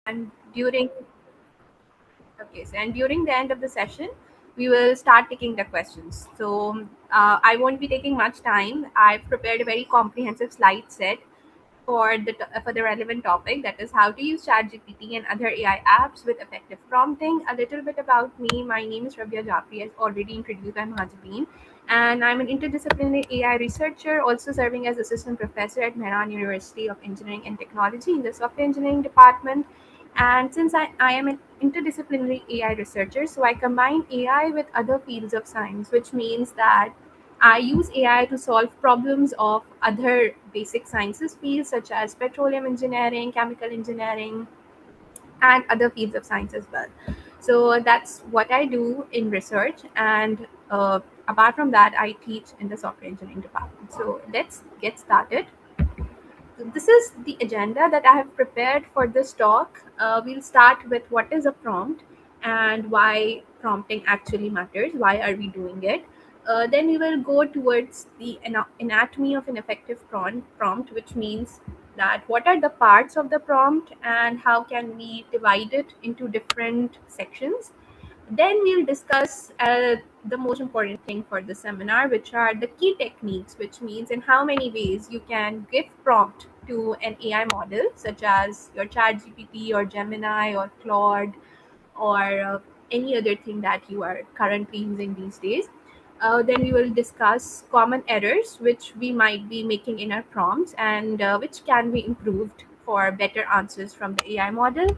and during during the end of the session, we will start taking the questions. So I won't be taking much time. I've prepared a very comprehensive slide set for the relevant topic, that is how to use ChatGPT and other AI apps with effective prompting. A little bit about me: my name is Rabia Jafri, as already introduced by Mahajabeen, and I'm an interdisciplinary AI researcher, also serving as assistant professor at Mehran University of Engineering and Technology in the software engineering department. And since I am an interdisciplinary AI researcher, so I combine AI with other fields of science, which means that I use AI to solve problems of other basic sciences fields such as petroleum engineering, chemical engineering, and other fields of science as well. So that's what I do in research. And apart from that, I teach in the software engineering department. So let's get started. This is the agenda that I have prepared for this talk. We'll start with what is a prompt and why prompting actually matters. Why are we doing it? Then we will go towards the anatomy of an effective prompt, which means that what are the parts of the prompt and how can we divide it into different sections. Then we'll discuss the most important thing for the seminar, which are the key techniques, which means in how many ways you can give prompt to an AI model, such as your ChatGPT or Gemini or Claude or any other thing that you are currently using these days. Then we will discuss common errors which we might be making in our prompts and which can be improved for better answers from the AI model.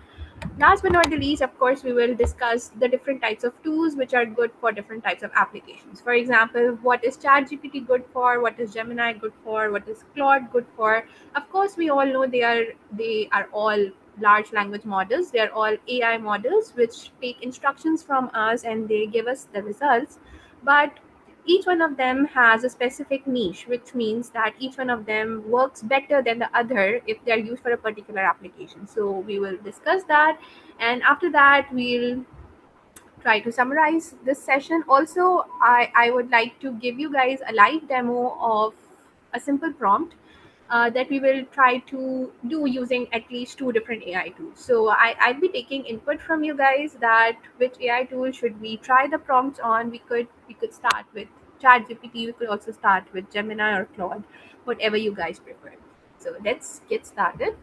Last but not the least, of course, we will discuss the different types of tools which are good for different types of applications. For example, what is ChatGPT good for? What is Gemini good for? What is Claude good for? Of course, we all know they are all large language models. They are all AI models which take instructions from us and they give us the results. But each one of them has a specific niche, which means that each one of them works better than the other if they're used for a particular application. So we will discuss that, and after that we'll try to summarize this session. Also, I would like to give you guys a live demo of a simple prompt that we will try to do using at least two different AI tools. So I'll be taking input from you guys that which AI tool should we try the prompts on. We could start with ChatGPT. We could also start with Gemini or Claude, whatever you guys prefer. So let's get started.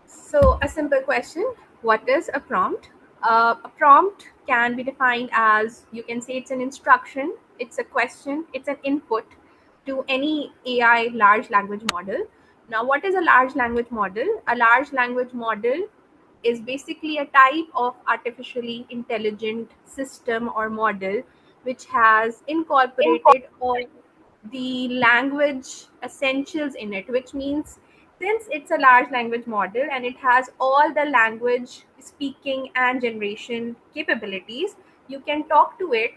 So, a simple question: what is a prompt? A prompt can be defined as, you can say, it's an instruction, it's a question, it's an input to any AI large language model. Now, what is a large language model? A large language model is basically a type of artificially intelligent system or model which has incorporated all the language essentials in it, which means since it's a large language model and it has all the language speaking and generation capabilities, you can talk to it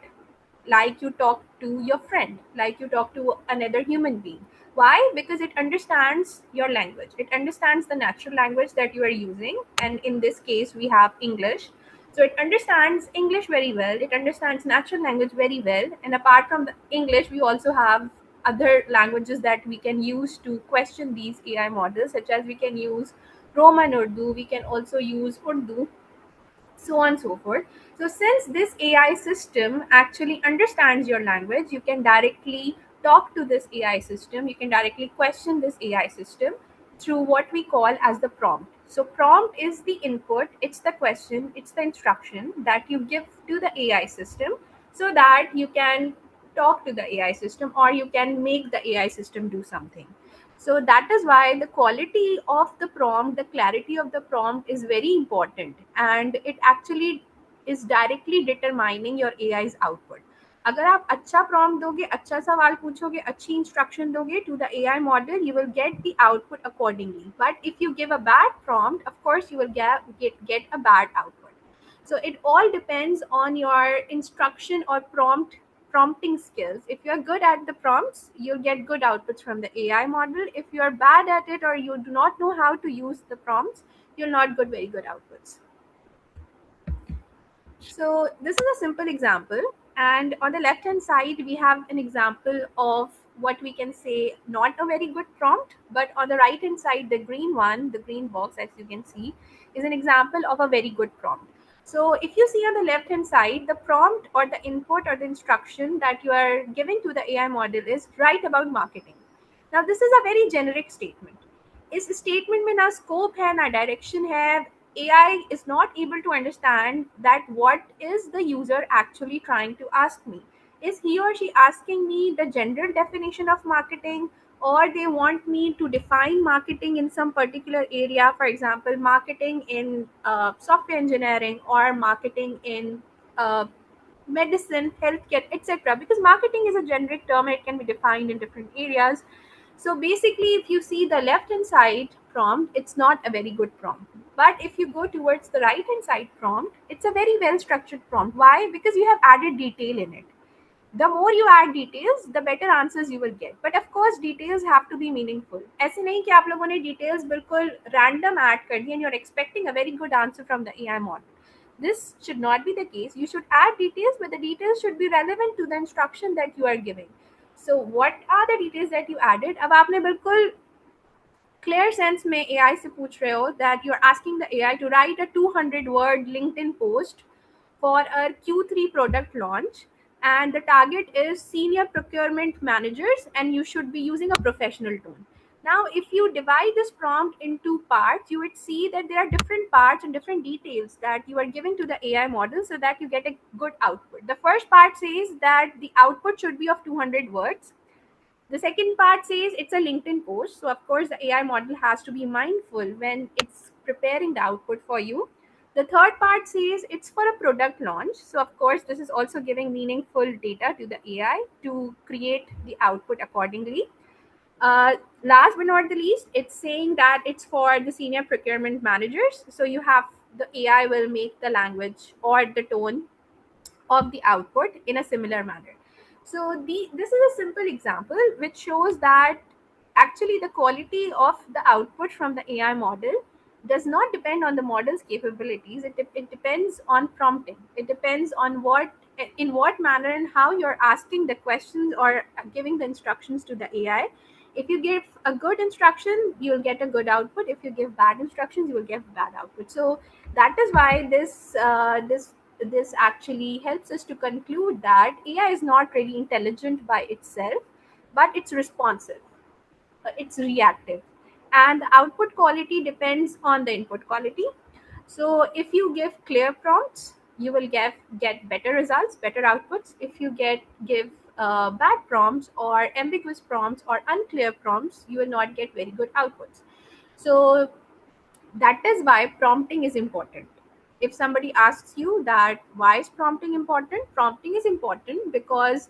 like you talk to your friend, like you talk to another human being. Why? Because it understands your language, it understands the natural language that you are using, and in this case we have English. So it understands English very well, it understands natural language very well, and apart from the English, we also have other languages that we can use to question these AI models, such as we can use Roman Urdu, we can also use Urdu, so on and so forth. So, since this AI system actually understands your language, you can directly talk to this AI system, you can directly question this AI system through what we call as the prompt. So, prompt is the input, it's the question, it's the instruction that you give to the AI system so that you can talk to the AI system or you can make the AI system do something. So that is why the quality of the prompt, the clarity of the prompt is very important, and it actually is directly determining your AI's output. अगर आप अच्छा prompt दोगे, अच्छा सवाल पूछोगे, अच्छी instruction दोगे to the AI model, you will get the output accordingly. But if you give a bad prompt, of course you will get a bad output. So it all depends on your instruction or prompting skills. If you're good at the prompts, you'll get good outputs from the AI model. If you're bad at it or you do not know how to use the prompts, you'll not get very good outputs. So this is a simple example. And on the left hand side, we have an example of what we can say not a very good prompt, but on the right hand side, the green one, the green box, as you can see, is an example of a very good prompt. So if you see on the left hand side, the prompt or the input or the instruction that you are giving to the AI model is write about marketing. Now this is a very generic statement. इस statement में ना scope है ना direction है. AI is not able to understand that what is the user actually trying to ask me. Is he or she asking me the general definition of marketing, or they want me to define marketing in some particular area, for example marketing in software engineering, or marketing in uh, medicine, healthcare, etc., because marketing is a generic term, it can be defined in different areas. So basically, if you see the left hand side prompt, it's not a very good prompt. But if you go towards the right hand side prompt, it's a very well structured prompt. Why? Because you have added detail in it. The more you add details, the better answers you will get. But of course, details have to be meaningful. ऐसे नहीं कि आप लोगों ने details बिल्कुल random add कर दी and you're expecting a very good answer from the AI model. This should not be the case. You should add details, but the details should be relevant to the instruction that you are giving. So what are the details that you added? अब आपने बिल्कुल clear sense में AI से पूछ रहे हो that you're asking the AI to write a 200 word LinkedIn post for a Q3 product launch, and the target is senior procurement managers, and you should be using a professional tone. Now if you divide this prompt into parts, you would see that there are different parts and different details that you are giving to the AI model so that you get a good output. The first part says that the output should be of 200 words. The second part says it's a LinkedIn post. So, of course, the AI model has to be mindful when it's preparing the output for you. The third part says it's for a product launch. So, of course, this is also giving meaningful data to the AI to create the output accordingly. Last but not the least, it's saying that it's for the senior procurement managers. So, you have the AI will make the language or the tone of the output in a similar manner. So this is a simple example which shows that actually the quality of the output from the AI model does not depend on the model's capabilities. It depends on prompting. It depends on in what manner and how you're asking the questions or giving the instructions to the AI. If you give a good instruction, you'll get a good output. If you give bad instructions, you will get bad output. So that is why this actually helps us to conclude that AI is not really intelligent by itself, but it's responsive, it's reactive, and the output quality depends on the input quality. So if you give clear prompts, you will get better results, better outputs. If you give bad prompts or ambiguous prompts or unclear prompts, you will not get very good outputs. So that is why prompting is important. If somebody asks you that why is prompting important, prompting is important because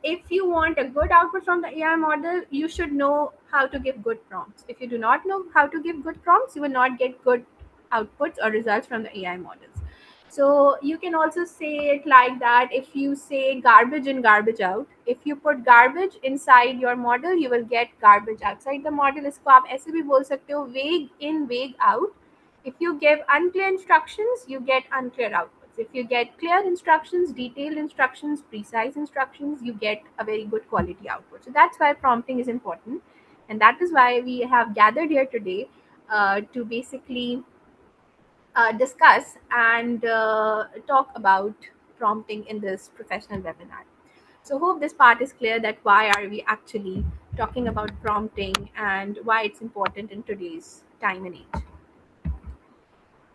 if you want a good output from the AI model, you should know how to give good prompts. If you do not know how to give good prompts, you will not get good outputs or results from the AI models. So you can also say it like that. If you say garbage in, garbage out, if you put garbage inside your model, you will get garbage outside the model. इसको आप ऐसे भी बोल सकते हो, vague in, vague out. If you give unclear instructions, you get unclear outputs. If you get clear instructions, detailed instructions, precise instructions, you get a very good quality output. So that's why prompting is important. And that is why we have gathered here today to basically discuss and talk about prompting in this professional webinar. So hope this part is clear that why are we actually talking about prompting and why it's important in today's time and age.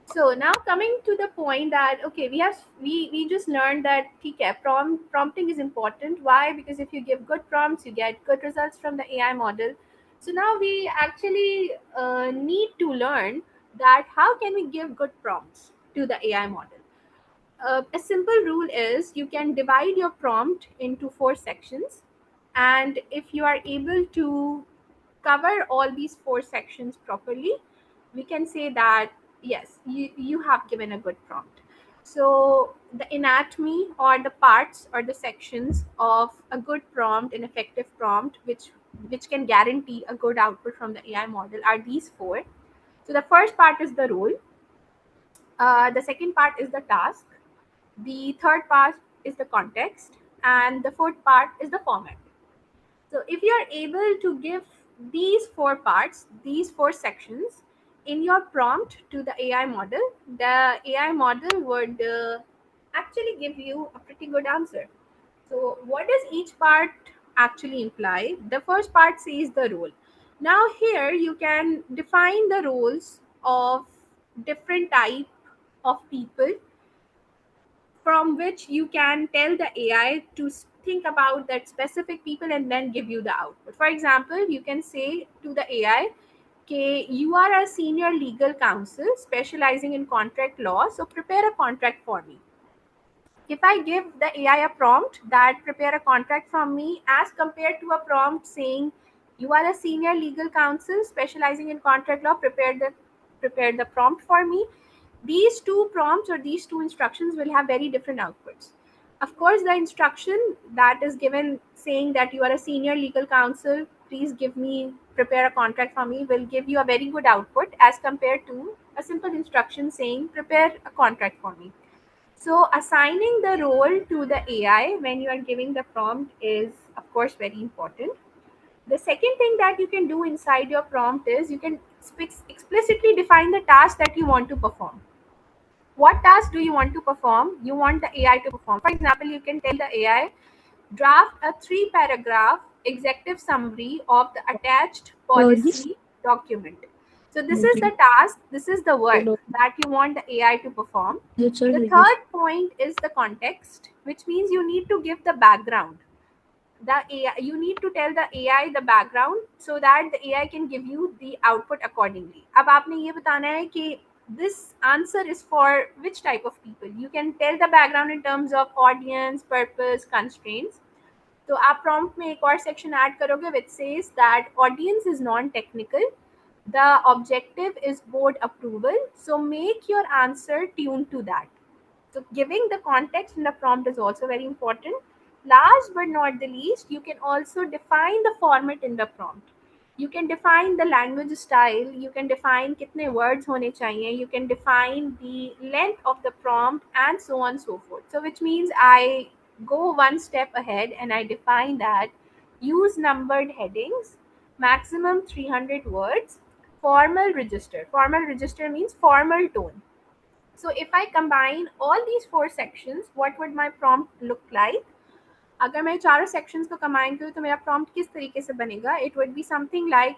So now coming to the point that okay, we just learned that okay, prompting is important. Why? Because if you give good prompts, you get good results from the AI model. So now we actually need to learn that how can we give good prompts to the AI model. A simple rule is you can divide your prompt into 4 sections, and if you are able to cover all these 4 sections properly, we can say that yes, you have given a good prompt. So the anatomy or the parts or the sections of a good prompt, an effective prompt, which can guarantee a good output from the AI model are these 4. So the first part is the role, the second part is the task, the third part is the context, and the fourth part is the format. So if you are able to give these four parts, these four sections in your prompt to the AI model, the AI model would actually give you a pretty good answer. So what does each part actually imply? The first part says the role. Now here you can define the roles of different type of people from which you can tell the AI to think about that specific people and then give you the output. For example, you can say to the AI, okay, you are a senior legal counsel specializing in contract law, so prepare a contract for me. If I give the AI a prompt that prepare a contract from me as compared to a prompt saying you are a senior legal counsel specializing in contract law, prepare the prompt for me, these two prompts or these two instructions will have very different outputs. Of course, the instruction that is given saying that you are a senior legal counsel, please give me prepare a contract for me, will give you a very good output as compared to a simple instruction saying prepare a contract for me. So assigning the role to the AI when you are giving the prompt is of course very important. The second thing that you can do inside your prompt is you can explicitly define the task that you want to perform. What task do you want to perform? You want the AI to perform. For example, you can tell the AI, draft a 3 paragraph executive summary of the attached This policy document. So this is the task, this is the work that you want the AI to perform. The third point is the context, which means you need to give the background. The AI, you need to tell the AI the background so that the AI can give you the output accordingly. अब आपने ये बताना है कि this answer is for which type of people. You can tell the background in terms of audience, purpose, constraints. तो आप prompt में एक और section add करोगे which says that audience is non-technical, the objective is board approval, so make your answer tuned to that. So giving the context in the prompt is also very important. Last but not the least, you can also define the format in the prompt. You can define the language style, you can define kitne words hone chahiye, you can define the length of the prompt and so on and so forth. So which means I go one step ahead and I define that use numbered headings, maximum 300 words, formal register. Formal register means formal tone. So if I combine all these four sections, what would my prompt look like? अगर मैं चारों sections को combine करूँ तो मेरा prompt किस तरीके से बनेगा? It would be something like,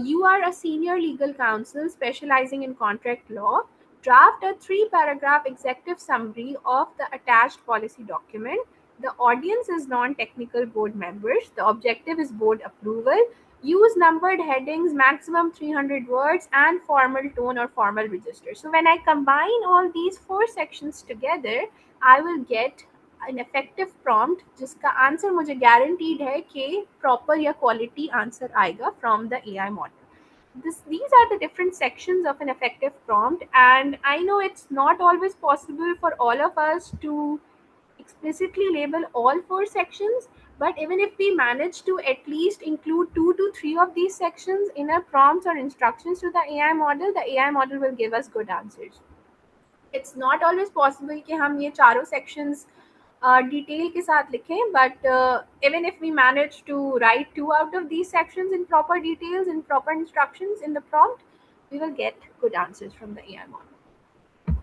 you are a senior legal counsel specializing in contract law. Draft a 3 paragraph executive summary of the attached policy document. The audience is non-technical board members. The objective is board approval. Use numbered headings, maximum 300 words, and formal tone or formal register. So when I combine all these four sections together, I will get an effective prompt जिसका answer मुझे guaranteed है कि proper या quality answer आएगा from the AI model. These are the different sections of an effective prompt, and I know it's not always possible for all of us to explicitly label all four sections, but even if we manage to at least include 2 to 3 of these sections in our prompts or instructions to the AI model will give us good answers. It's not always possible कि हम ये चारों sections detail के साथ लिखें, but even if we manage to write 2 out of these sections in proper details, in proper instructions in the prompt, we will get good answers from the AI model.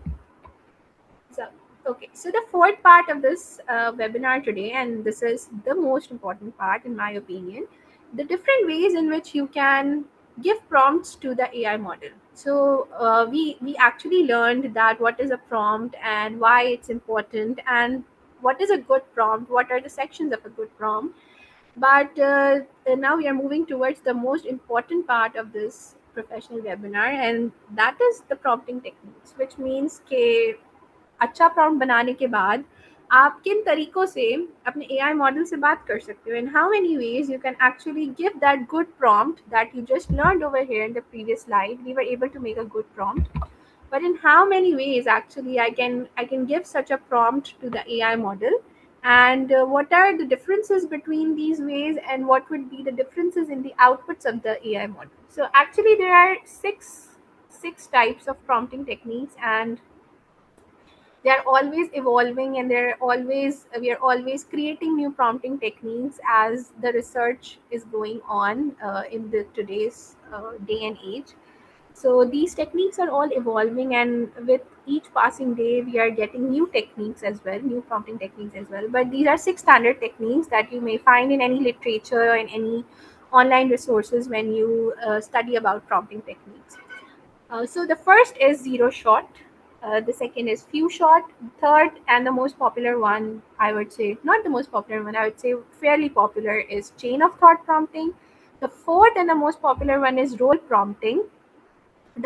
So, okay, so the fourth part of this webinar today, and this is the most important part in my opinion, the different ways in which you can give prompts to the AI model. So we actually learned that what is a prompt and why it's important, and what is a good prompt, what are the sections of a good prompt. But now we are moving towards the most important part of this professional webinar, and that is the prompting techniques, which means के अच्छा prompt बनाने के बाद आप किन तरीकों से अपने एआई मॉडल से बात कर सकते हो, and how many ways you can actually give that good prompt that you just learned over here in the previous slide. We were able to make a good prompt, but in how many ways actually I can give such a prompt to the AI model, and what are the differences between these ways, and what would be the differences in the outputs of the AI model. So actually there are six types of prompting techniques, and they are always evolving, and they're always we are always creating new prompting techniques as the research is going on in the today's day and age. So these techniques are all evolving, and with each passing day we are getting new techniques as well, new prompting techniques as well. But these are six standard techniques that you may find in any literature or in any online resources when you study about prompting techniques. So the first is zero shot. The second is few shot. Third and the most popular one, I would say, not the most popular one, I would say fairly popular, is chain of thought prompting. The fourth and the most popular one is role prompting.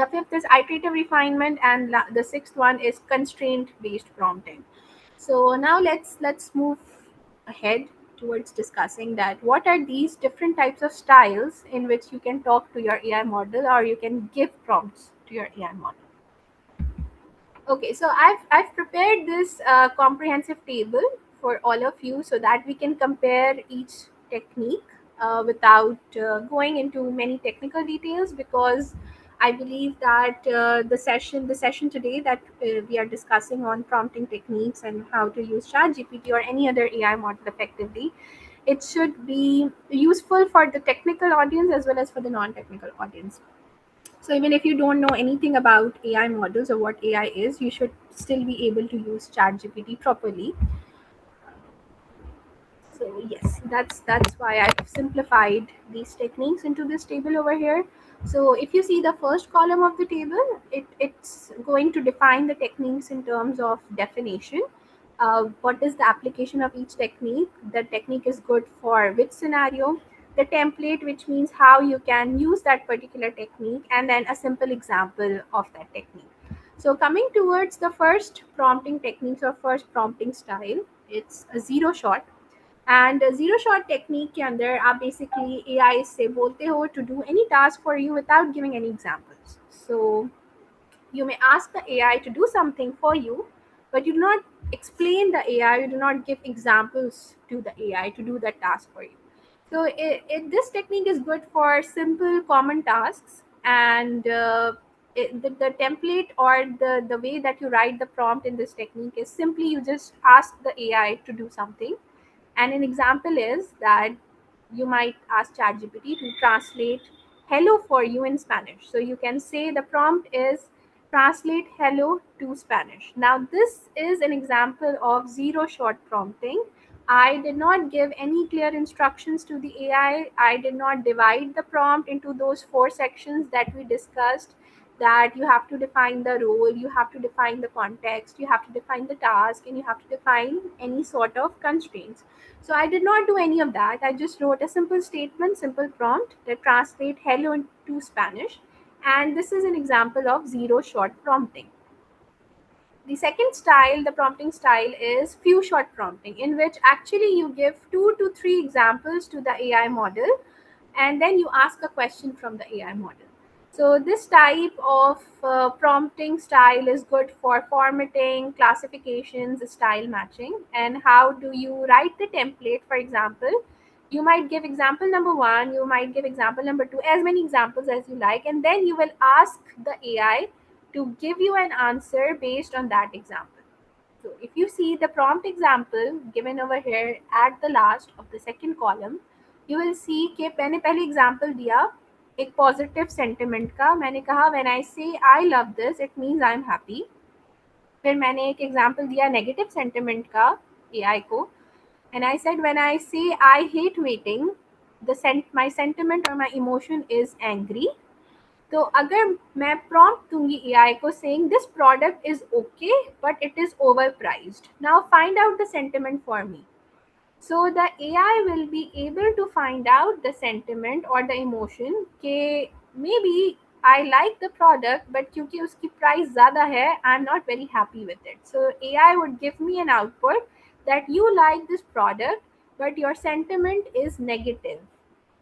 The fifth is iterative refinement, and the sixth one is constraint based prompting. So now let's move ahead towards discussing that what are these different types of styles in which you can talk to your AI model, or you can give prompts to your AI model. Okay, so I've prepared this comprehensive table for all of you so that we can compare each technique without going into many technical details, because I believe that the session today that we are discussing on prompting techniques and how to use ChatGPT or any other AI model effectively, it should be useful for the technical audience as well as for the non-technical audience. So even if you don't know anything about AI models or what AI is, you should still be able to use ChatGPT properly. So yes, that's why I've simplified these techniques into this table over here. So if you see the first column of the table, it's going to define the techniques in terms of definition. What is the application of each technique? The technique is good for which scenario? The template, which means how you can use that particular technique, and then a simple example of that technique. So coming towards the first prompting techniques or first prompting style, it's a zero shot. And zero shot technique के अंदर आप basically AI से बोलते हो to do any task for you without giving any examples. So you may ask the AI to do something for you, but you do not explain the AI, you do not give examples to the AI to do that task for you. So this technique is good for simple common tasks, and the template or the way that you write the prompt in this technique is simply you just ask the AI to do something. And an example is that you might ask ChatGPT to translate hello for you in Spanish. So you can say the prompt is translate hello to Spanish. Now, this is an example of zero shot prompting. I did not give any clear instructions to the AI. I did not divide the prompt into those four sections that we discussed, that you have to define the role, you have to define the context, you have to define the task, and you have to define any sort of constraints. So I did not do any of that. I just wrote a simple statement, simple prompt that translate hello into Spanish. And this is an example of zero shot prompting. The second style, the prompting style, is few shot prompting, in which actually you give 2 to 3 examples to the AI model, and then you ask a question from the AI model. So this type of prompting style is good for formatting, classifications, style matching. And how do you write the template? For example, you might give example number one, you might give example number two, as many examples as you like, and then you will ask the AI to give you an answer based on that example. So if you see the prompt example given over here at the last of the second column, you will see कि मैंने पहले example दिया एक positive sentiment का. मैंने कहा when I say I love this, it means I'm happy. फिर मैंने एक example दिया negative sentiment का AI को, and I said when I say I hate waiting, my sentiment or my emotion is angry. तो अगर मैं prompt दूंगी AI को saying this product is okay but it is overpriced, now find out the sentiment for me. So the AI will be able to find out the sentiment or the emotion कि maybe I like the product but क्योंकि उसकी price ज़्यादा है, I'm not very happy with it. So AI would give me an output that you like this product but your sentiment is negative.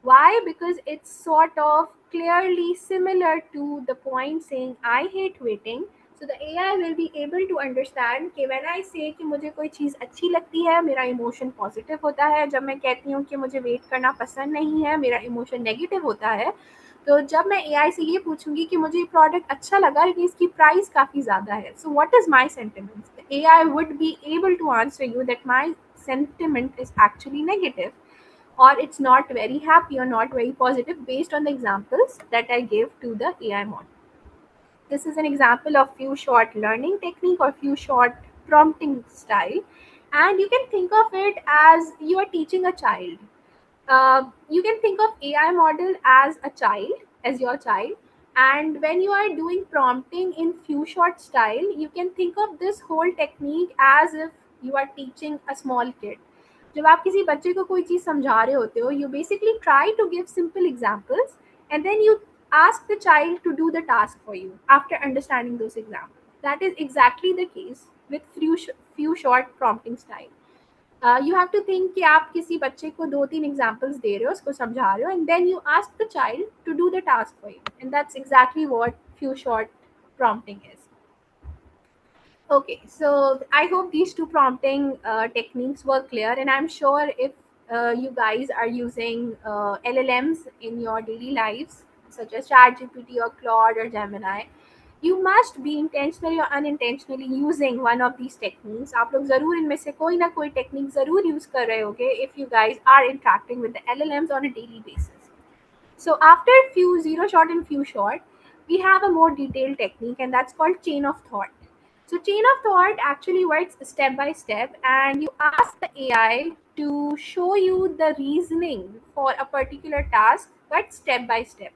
Why? Because it's sort of clearly similar to the point saying I hate waiting. So the AI will be able to understand कि when I say कि मुझे कोई चीज़ अच्छी लगती है, मेरा emotion positive होता है. जब मैं कहती हूँ कि मुझे वेट करना पसंद नहीं है, मेरा इमोशन नेगेटिव होता है. तो जब मैं एआई से ये पूछूंगी कि मुझे ये प्रोडक्ट अच्छा लगा लेकिन इसकी प्राइस काफ़ी ज़्यादा है, so what is my sentiments, AI would be able to answer you that my sentiment is actually negative, or it's not very happy or not very positive based on the examples that I gave to the AI model. This is an example of few short learning technique or few short prompting style, and you can think of it as you are teaching a child. You can think of AI model as a child, as your child, and when you are doing prompting in few short style, you can think of this whole technique as if you are teaching a small kid. जब आप किसी बच्चे को कोई चीज़ समझा रहे होते हो, you basically try to give simple examples, and then you ask the child to do the task for you after understanding those examples. That is exactly the case with few short prompting style. You have to think कि आप किसी बच्चे को 2-3 examples दे रहे हो, उसको समझा रहे हो, and then you ask the child to do the task for you, and that's exactly what few short prompting is. Okay, so I hope these two prompting techniques were clear, and I'm sure if you guys are using LLMs in your daily lives, such as ChatGPT or Claude or Gemini, you must be intentionally or unintentionally using one of these techniques. आप लोग ज़रूर इनमें से कोई ना कोई technique ज़रूर use कर रहे होगे if you guys are interacting with the LLMs on a daily basis. So after few zero shot and few short, we have a more detailed technique, and that's called chain of thought. So chain of thought actually works step by step, and you ask the AI to show you the reasoning for a particular task, but step by step.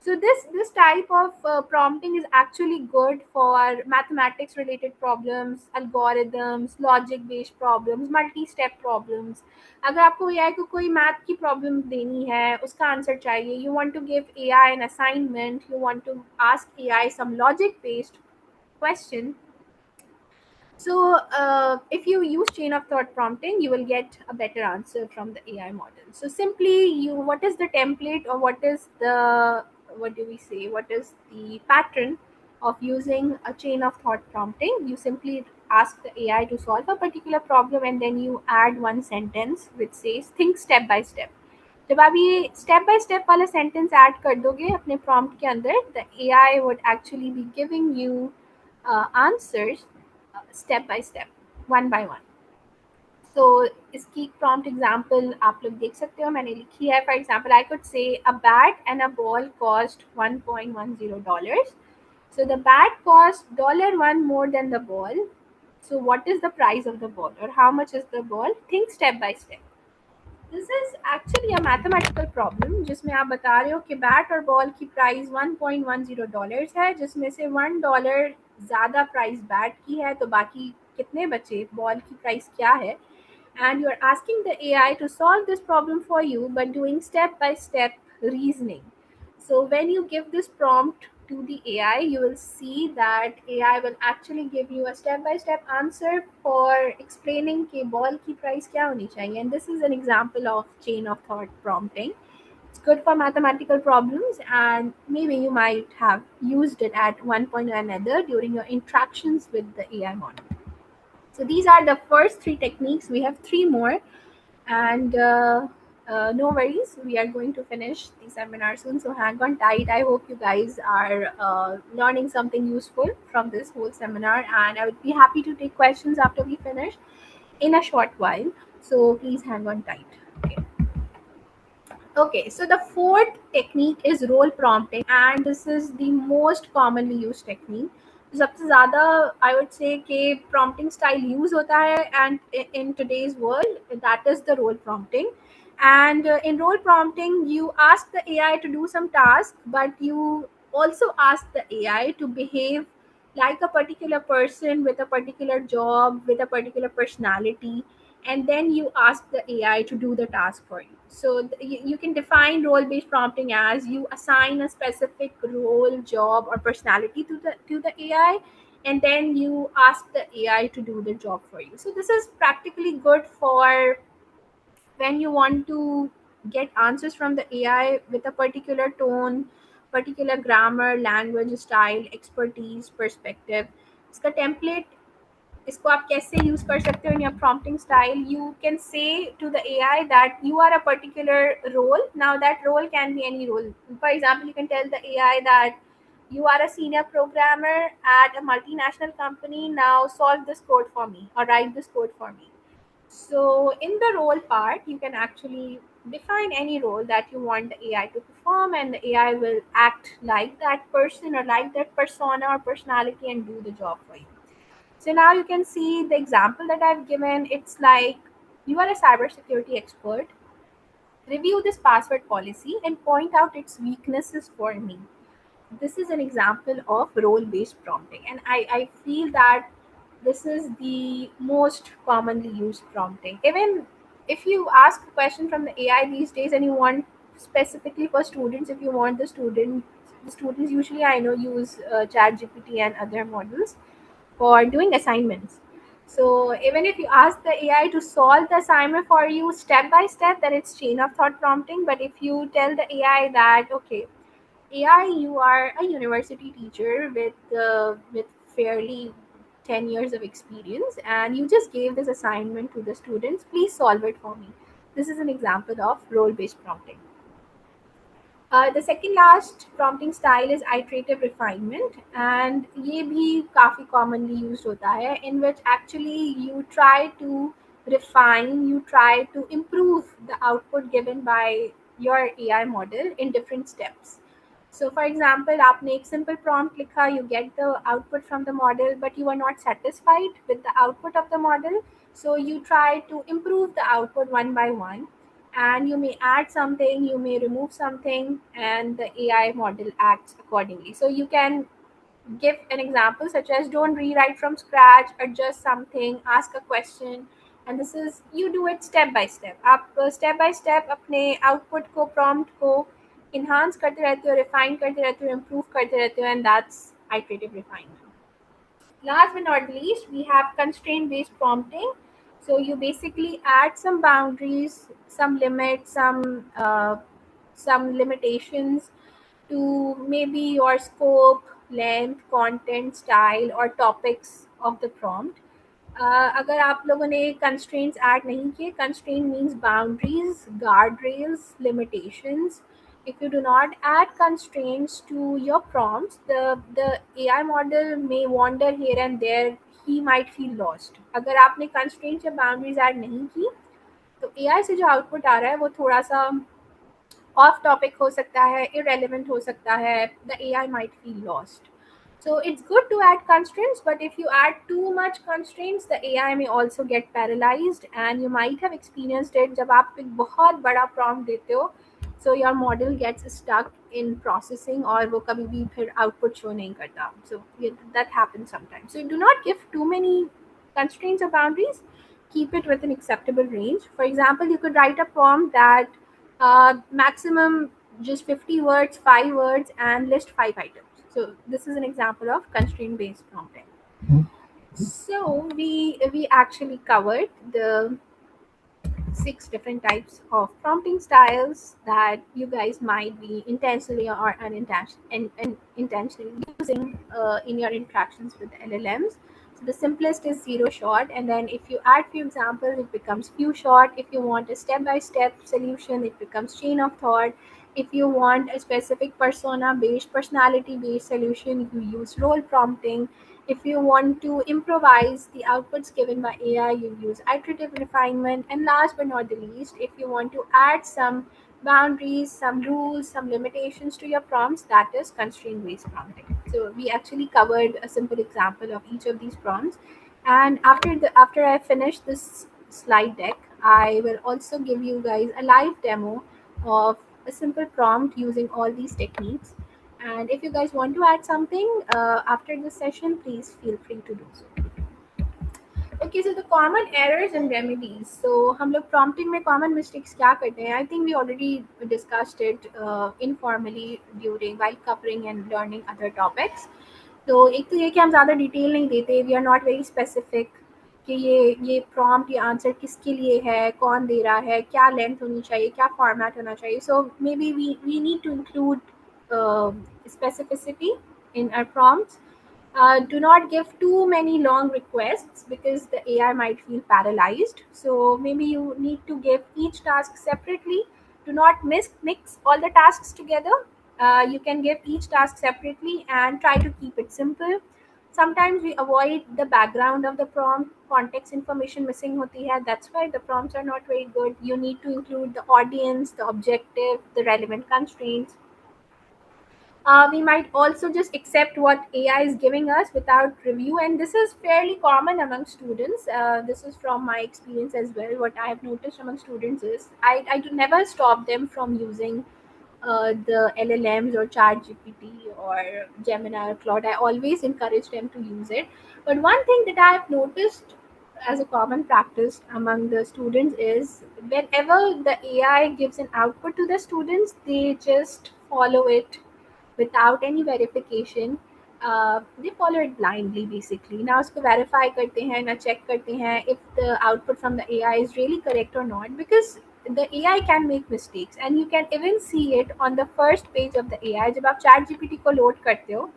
So this type of prompting is actually good for mathematics related problems, algorithms, logic based problems, multi step problems. अगर आपको AI को कोई math की problem देनी है, उसका answer चाहिए, you want to give AI an assignment, you want to ask AI some logic based question. So, if you use chain of thought prompting, you will get a better answer from the AI model. So, simply, what is the template, or what is the, what do we say? What is the pattern of using a chain of thought prompting? You simply ask the AI to solve a particular problem, and then you add one sentence which says think step by step. जब आप ये step by step वाला sentence add कर दोगे अपने prompt के अंदर, the AI would actually be giving you answers step by step, one by one. So इसकी प्रॉम्प्ट एग्जांपल आप लोग देख सकते हो, मैंने लिखी है. For example I could say a bat and a ball cost $1.10. So the bat cost $1 more than the ball. So what is the price of the ball, or how much is the ball? Think step by step. This is actually a mathematical problem जिसमें आप बता रहे हो कि bat और ball की price $1.10 है, जिसमें से $1 ज़्यादा प्राइस बैट की है, तो बाकी कितने बचे, बॉल की प्राइस क्या है. And you're asking the AI to solve this problem for you by doing step by step reasoning. So when you give this prompt to the AI, you will see that AI will actually give you a step by step answer for explaining कि ball की price क्या होनी चाहिए. And this is an example of chain of thought prompting. It's good for mathematical problems, and maybe you might have used it at one point or another during your interactions with the AI model. So these are the first three techniques. We have three more, and no worries, we are going to finish the seminar soon. So hang on tight. I hope you guys are learning something useful from this whole seminar, and I would be happy to take questions after we finish in a short while. So please hang on tight. Okay. Okay, so the fourth technique is role prompting, and this is the most commonly used technique. सबसे ज़्यादा I would say कि prompting style use होता है, and in today's world that is the role prompting. And in role prompting, you ask the AI to do some task, but you also ask the AI to behave like a particular person with a particular job, with a particular personality, and then you ask the AI to do the task for you. So you can define role-based prompting as you assign a specific role, job, or personality to the AI, and then you ask the AI to do the job for you. So this is practically good for when you want to get answers from the AI with a particular tone, particular grammar, language style, expertise, perspective. इसका template इसको आप कैसे use कर सकते हो in your prompting style. You can say to the AI that you are a particular role. Now that role can be any role. For example, you can tell the AI that you are a senior programmer at a multinational company. Now solve this code for me or write this code for me. So in the role part, you can actually define any role that you want the AI to perform, and the AI will act like that person or like that persona or personality and do the job for you. So now you can see the example that I've given. It's like you are a cybersecurity expert. Review this password policy and point out its weaknesses for me. This is an example of role based prompting, and I feel that this is the most commonly used prompting. Even if you ask a question from the AI these days and you want specifically for students, if you want the students usually I know use chat gpt and other models for doing assignments. So even if you ask the AI to solve the assignment for you step by step, then it's chain of thought prompting. But if you tell the AI that, okay, AI, you are a university teacher with fairly 10 years of experience, and you just gave this assignment to the students. Please solve it for me. This is an example of role-based prompting. The second last prompting style is iterative refinement, and ये भी काफ़ी commonly used होता है, in which actually you try to refine, you try to improve the output given by your AI model in different steps. So for example, आपने एक simple prompt लिखा, you get the output from the model, but you are not satisfied with the output of the model. So you try to improve the output one by one, and you may add something, you may remove something, and the AI model acts accordingly. So you can give an example such as don't rewrite from scratch, adjust something, ask a question, and this is you do it step by step. आप step by step अपने output को prompt को enhance करते रहते हो, refine करते रहते हो, improve करते रहते हो, and that's iterative refinement. Last but not least, we have constraint based prompting. So you basically add some boundaries, some limits, some limitations to maybe your scope, length, content, style, or topics of the prompt. अगर आप लोगों ने constraints add नहीं किए, constraint means boundaries, guardrails, limitations. If you do not add constraints to your prompts, the AI model may wander here and there. He might feel lost. अगर आपने constraints या boundaries add नहीं की, तो AI से जो output आ रहा है वो थोड़ा सा ऑफ टॉपिक हो सकता है, irrelevant हो सकता है. The AI might feel lost. So it's good to add constraints, but if you add too much constraints, the AI may also get paralyzed, and you might have experienced it जब आप एक बहुत बड़ा prompt देते हो, so your model gets stuck in processing और वो कभी भी फिर output show नहीं करता. So that happens sometimes. So do not give too many constraints or boundaries. Keep it within acceptable range. For example, you could write a prompt that maximum just 50 words, 5 words, and list 5 items. So this is an example of constraint based prompting. So we actually covered the 6 different types of prompting styles that you guys might be intentionally or unintentionally using in your interactions with LLMs. So the simplest is zero shot, and then if you add few examples, it becomes few shot. If you want a step-by-step solution, it becomes chain of thought. If you want a specific persona-based, personality-based solution, you use role prompting. If you want to improvise the outputs given by AI, you use iterative refinement. And last but not the least, if you want to add some boundaries, some rules, some limitations to your prompts, that is constraint based prompting. So we actually covered a simple example of each of these prompts. And after I finish this slide deck, I will also give you guys a live demo of a simple prompt using all these techniques. And if you guys want to add something after this session, please feel free to do so. Okay, so the common errors and remedies. So हम लोग prompting में common mistakes क्या करते हैं? I think we already discussed it informally during while covering and learning other topics. तो एक तो ये कि हम ज़्यादा डिटेल नहीं देते. We are not very specific कि ये prompt ये आंसर किसके लिए है, कौन दे रहा है, क्या लेंथ होनी चाहिए, क्या फॉर्मेट होना चाहिए. So maybe we need to include specificity in our prompts. Do not give too many long requests because the AI might feel paralyzed. So maybe you need to give each task separately. Do not mix all the tasks together. You can give each task separately and try to keep it simple. Sometimes we avoid the background of the prompt, context information missing hoti hai. That's why the prompts are not very good. You need to include the audience, the objective, the relevant constraints. We might also just accept what AI is giving us without review, and this is fairly common among students. This is from my experience as well. What I have noticed among students is I do never stop them from using the LLMs or ChatGPT or Gemini or Claude. I always encourage them to use it. But one thing that I have noticed as a common practice among the students is whenever the AI gives an output to the students, they just follow it without any verification. They follow it blindly basically. ना उसको verify करते हैं ना check करते हैं if the output from the AI is really correct or not, because the AI can make mistakes and you can even see it on the first page of the AI. जब आप ChatGPT को load करते हो,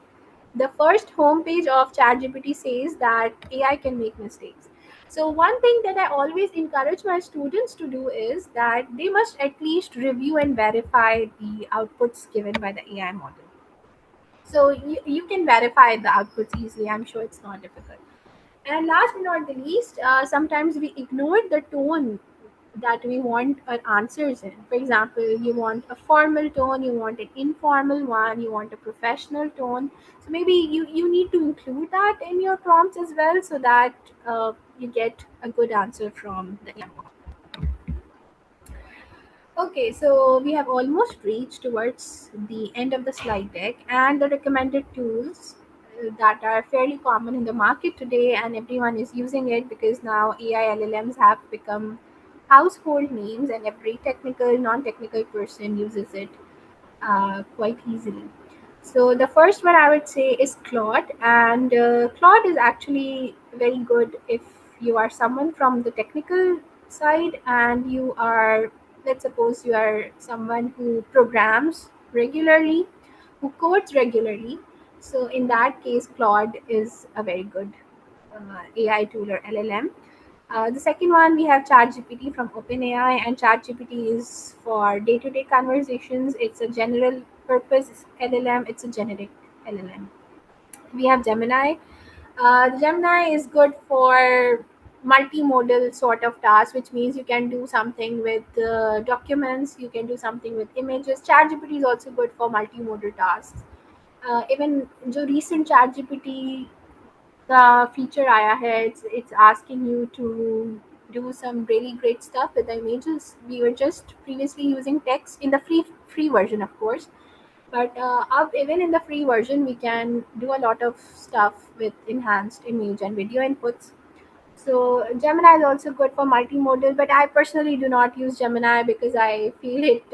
the first homepage of ChatGPT says that AI can make mistakes. So one thing that I always encourage my students to do is that they must at least review and verify the outputs given by the AI model. So you can verify the outputs easily. I'm sure it's not difficult. And last but not the least, sometimes we ignore the tone that we want our answers in. For example, you want a formal tone, you want an informal one, you want a professional tone. So maybe you need to include that in your prompts as well, so that you get a good answer from the AI. Okay, so we have almost reached towards the end of the slide deck and the recommended tools that are fairly common in the market today, and everyone is using it because now AI LLMs have become household names, and every technical, non technical person uses it quite easily. So the first one I would say is Claude, and Claude is actually very good if you are someone from the technical side and you are, let's suppose you are someone who programs regularly, who codes regularly. So in that case, Claude is a very good AI tool or LLM. The second one, we have ChatGPT from OpenAI, and ChatGPT is for day-to-day conversations. It's a general purpose LLM. It's a generic LLM. We have Gemini. The Gemini is good for multimodal sort of tasks, which means you can do something with documents, you can do something with images. ChatGPT is also good for multimodal tasks. Even जो recent ChatGPT the feature आया है, it's asking you to do some really great stuff with the images. We were just previously using text in the free version, of course, but even in the free version we can do a lot of stuff with enhanced image and video inputs. So Gemini is also good for multimodal, but I personally do not use Gemini because I feel it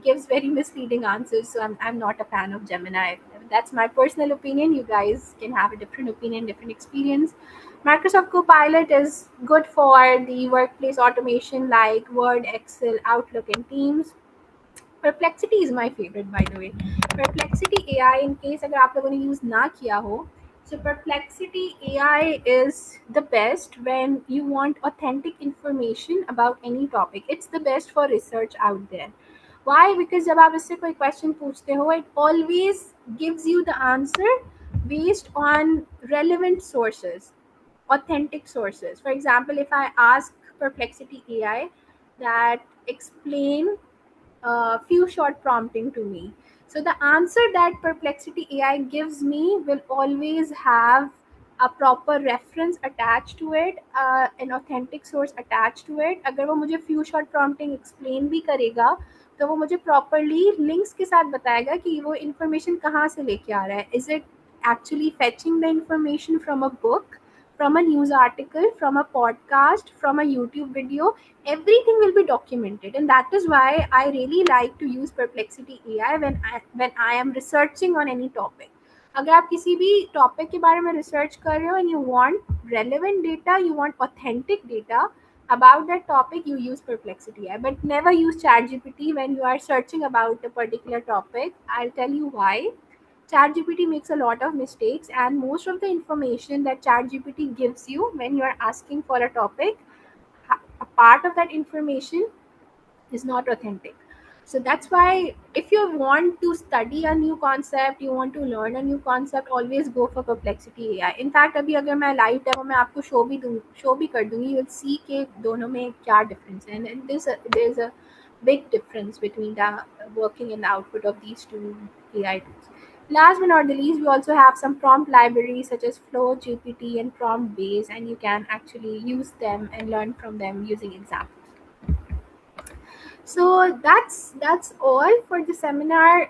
gives very misleading answers. So I'm not a fan of Gemini. That's my personal opinion. You guys can have a different opinion, different experience. Microsoft Copilot is good for the workplace automation like Word, Excel, Outlook, and Teams. Perplexity is my favorite, by the way. Perplexity AI, in case अगर आप लोगों ने use ना किया हो, so Perplexity AI is the best when you want authentic information about any topic. It's the best for research out there. Why? Because जब आप इससे कोई question पूछते हो, it always gives you the answer based on relevant sources, authentic sources. For example, if I ask Perplexity AI that explain few short prompting to me. So the answer that Perplexity AI gives me will always have a proper reference attached to it, an authentic source attached to it. अगर वो मुझे few short prompting explain भी करेगा, तो वो मुझे properly links के साथ बताएगा कि वो information कहाँ से लेके आ रहा है. Is it actually fetching the information from a book, from a news article, from a podcast, from a YouTube video? Everything will be documented, and that is why I really like to use Perplexity AI when I am researching on any topic. अगर आप किसी भी topic के बारे में research कर रहे हो and you want relevant data, you want authentic data about that topic, you use Perplexity AI, but never use ChatGPT when you are searching about a particular topic. I'll tell you why. ChatGPT makes a lot of mistakes, and most of the information that ChatGPT gives you when you are asking for a topic, a part of that information is not authentic. So that's why if you want to study a new concept, you want to learn a new concept, always go for Perplexity AI. In fact, अभी अगर मैं live demo में आपको show भी कर दूंगी, you'll see कि दोनों में क्या difference है, and there's a big difference between the working and the output of these two AI tools. Last but not the least, we also have some prompt libraries such as Flow, GPT, and Prompt Base, and you can actually use them and learn from them using examples. So that's all for the seminar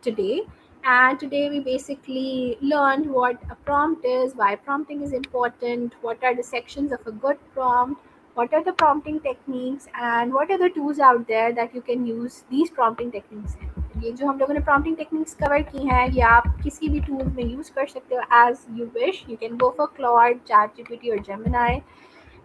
today. And today we basically learned what a prompt is, why prompting is important, what are the sections of a good prompt, what are the prompting techniques, and what are the tools out there that you can use these prompting techniques in. ये जो हम लोगों ने prompting techniques cover की हैं, ये आप किसी भी tool में use कर सकते हो as you wish. You can go for Claude, ChatGPT, or Gemini.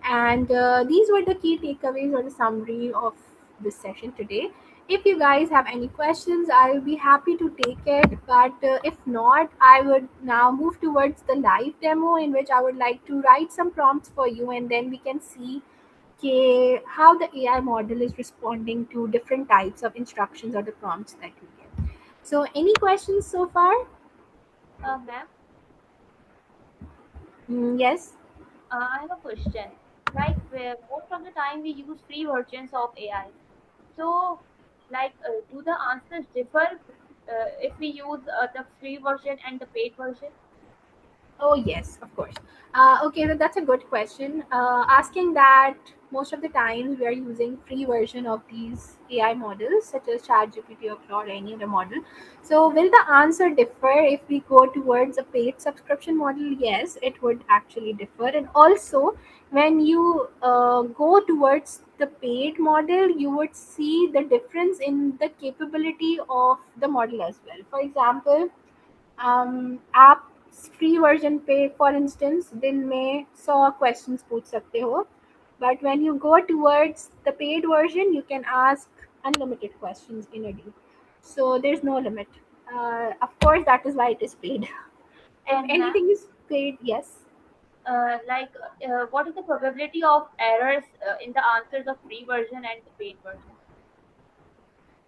And these were the key takeaways or the summary of this session today. If you guys have any questions, I'll be happy to take it. But if not, I would now move towards the live demo in which I would like to write some prompts for you, and then we can see how the AI model is responding to different types of instructions or the prompts that we get. So, any questions so far? Ma'am, Yes. I have a question. Like, most of the time we use free versions of AI. So, like, do the answers differ if we use the free version and the paid version? Oh, yes, of course. Okay, that's a good question. Asking that most of the times we are using free version of these AI models, such as ChatGPT or Claude, any other model. So, will the answer differ if we go towards a paid subscription model? Yes, it would actually differ. And also, when you go towards the paid model, you would see the difference in the capability of the model as well. For example, आप free version पे for instance दिन में 100 questions पूछ सकते हो, but when you go towards the paid version you can ask unlimited questions in a day, so there's no limit. Of course, that is why it is paid. If And ma'am, anything is paid, yes. like, what is the probability of errors in the answers of free version and the paid version?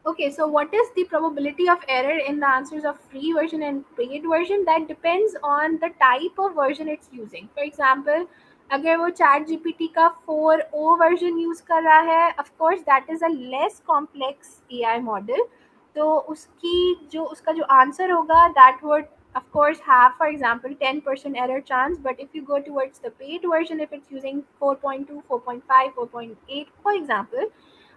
Okay, so what is the probability of error in the answers of free version and paid version? That depends on the type of version it's using. For example, अगर वो chat GPT का 4o version use कर रहा है, of course that is a less complex AI model. तो उसका जो answer होगा, that would of course have, for example, 10% error chance. But if you go towards the paid version, if it's using 4.2, 4.5, 4.8, for example,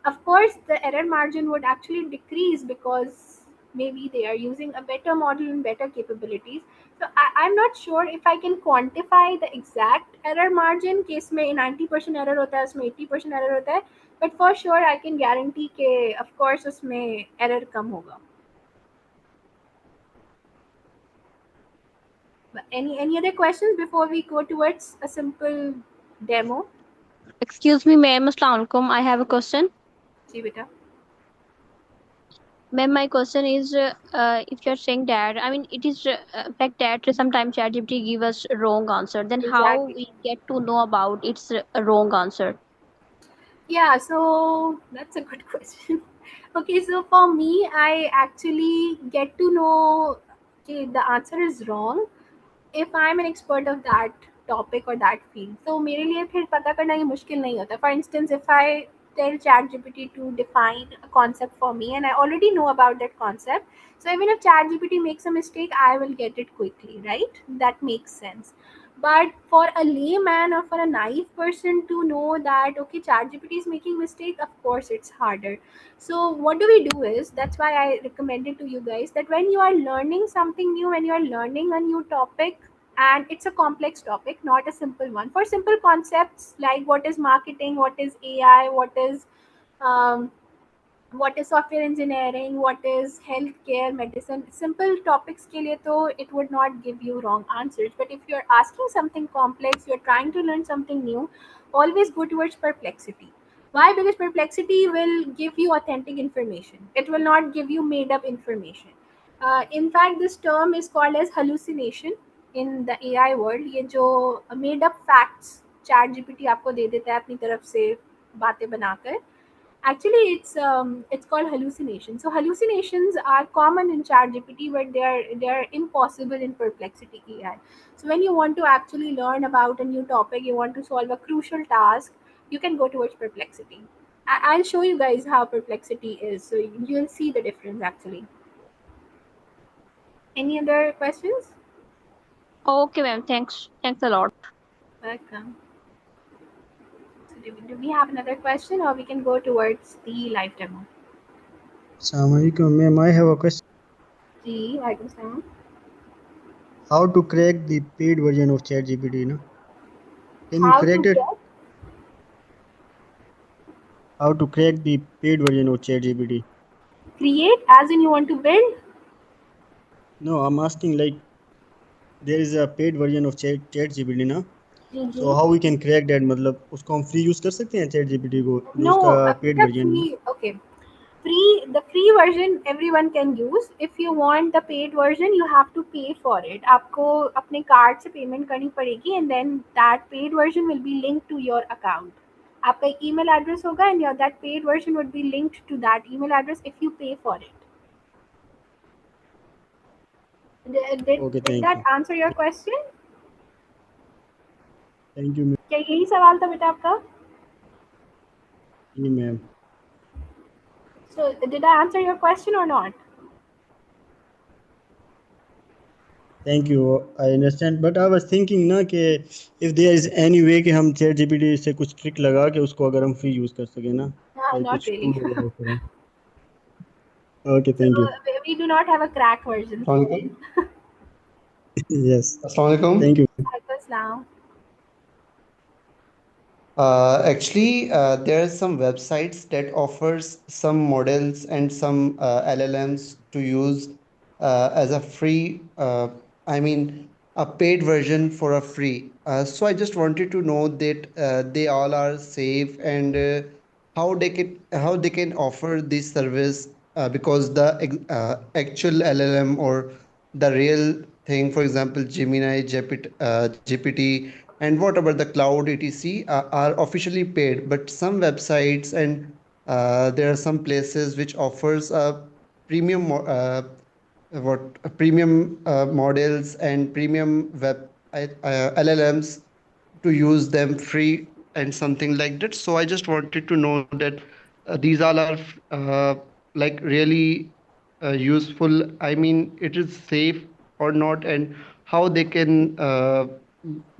of course the error margin would actually decrease because maybe they are using a better model and better capabilities. So I'm not sure if I can quantify the exact error margin. Case में 90% error होता है, उसमें 80% error होता है, but for sure I can guarantee कि of course उसमें error कम होगा. But any other questions before we go towards a simple demo? Excuse me, ma'am. Assalamu alaikum. I have a question. जी बेटा. Ma'am, my question is, if you're saying that, I mean, it is fact that sometimes ChatGPT give us wrong answer. Then how Exactly. we get to know about its wrong answer? Yeah, so that's a good question. Okay, so for me, I actually get to know okay, the answer is wrong if I'm an expert of that topic or that field. So मेरे लिए फिर पता करना ये मुश्किल नहीं होता. For instance, if I tell ChatGPT to define a concept for me and I already know about that concept, so even if ChatGPT makes a mistake, I will get it quickly, right? That makes sense. But for a layman or for a naive person to know that okay, ChatGPT is making mistake, of course it's harder. So what do we do is, that's why I recommended to you guys that when you are learning something new, when you are learning a new topic, and it's a complex topic, not a simple one. For simple concepts like what is marketing, what is AI, um, what is software engineering, what is healthcare, medicine, simple topics के लिए तो it would not give you wrong answers. But if you're asking something complex, you're trying to learn something new, always go towards Perplexity. Why? Because Perplexity will give you authentic information. It will not give you made up information. In fact, this term is called as hallucination in the AI world. ये जो made up facts chat GPT आपको दे देता है अपनी तरफ से बातें बनाकर. Actually, it's called hallucination. So hallucinations are common in ChatGPT, but they are impossible in Perplexity AI. So when you want to actually learn about a new topic, you want to solve a crucial task, you can go towards Perplexity. I'll show you guys how Perplexity is, so you'll see the difference actually. Any other questions? Okay, ma'am. Thanks a lot. Welcome. So do we have another question, or we can go towards the live demo? Assalamualaikum, ma'am. I have a question. जी वालेकुम सलाम. How to crack the paid version of ChatGPT? No? Can you How to crack it? get How to crack the paid version of ChatGPT? create as in you want to build? No, I'm asking like there is a paid version of ChatGPT ना. जी जी. So how we can crack that? मतलब उसको हम free use कर सकते हैं ChatGPT को जो No, उसका paid the version है. free. Okay, the free version everyone can use. If you want the paid version, you have to pay for it. आपको अपने कार्ड से पेमेंट करनी पड़ेगी, and then that paid version will be linked to your account. आपका एक email address होगा, and that paid version would be linked to that email address if you pay for it. Okay, Did thank that you. answer your question? Thank you, ma'am. क्या यही सवाल था बेटा आपका? जी, ma'am. So did I answer your question or not? Thank you. I understand. But I was thinking ना कि if there is any way कि हम ChatGPT से कुछ trick लगा के उसको अगर हम free use कर सके ना, like Not कुछ really. tool वगैरह करें. Okay, So thank you. we do not have a crack version. Assalamualaikum. Yes. Assalamualaikum. Thank you. Because now. There are some websites that offers some models and some LLMs to use as a free, a paid version for a free. So I just wanted to know that they all are safe and how they can offer this service because the actual LLM or the real thing, for example, Gemini, GPT, and whatever the cloud etc are officially paid, but some websites and there are some places which offers a premium what premium models and premium LLMs to use them free and something like that. So I just wanted to know that these all are like really useful. I mean, it is safe or not, and how they can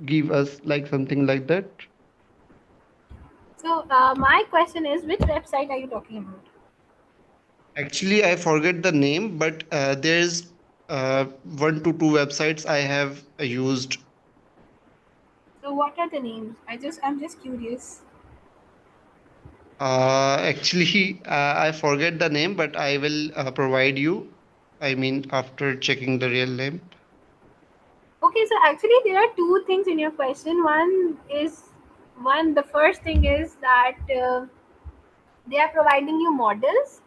give us like something like that. So my question is, which website are you talking about? Actually, I forget the name, but there's one to two websites I have used. So what are the names? I'm just curious. I forget the name, but I will provide you. I mean, after checking the real name. Okay, so actually there are two things in your question. The first thing is that they are providing you models.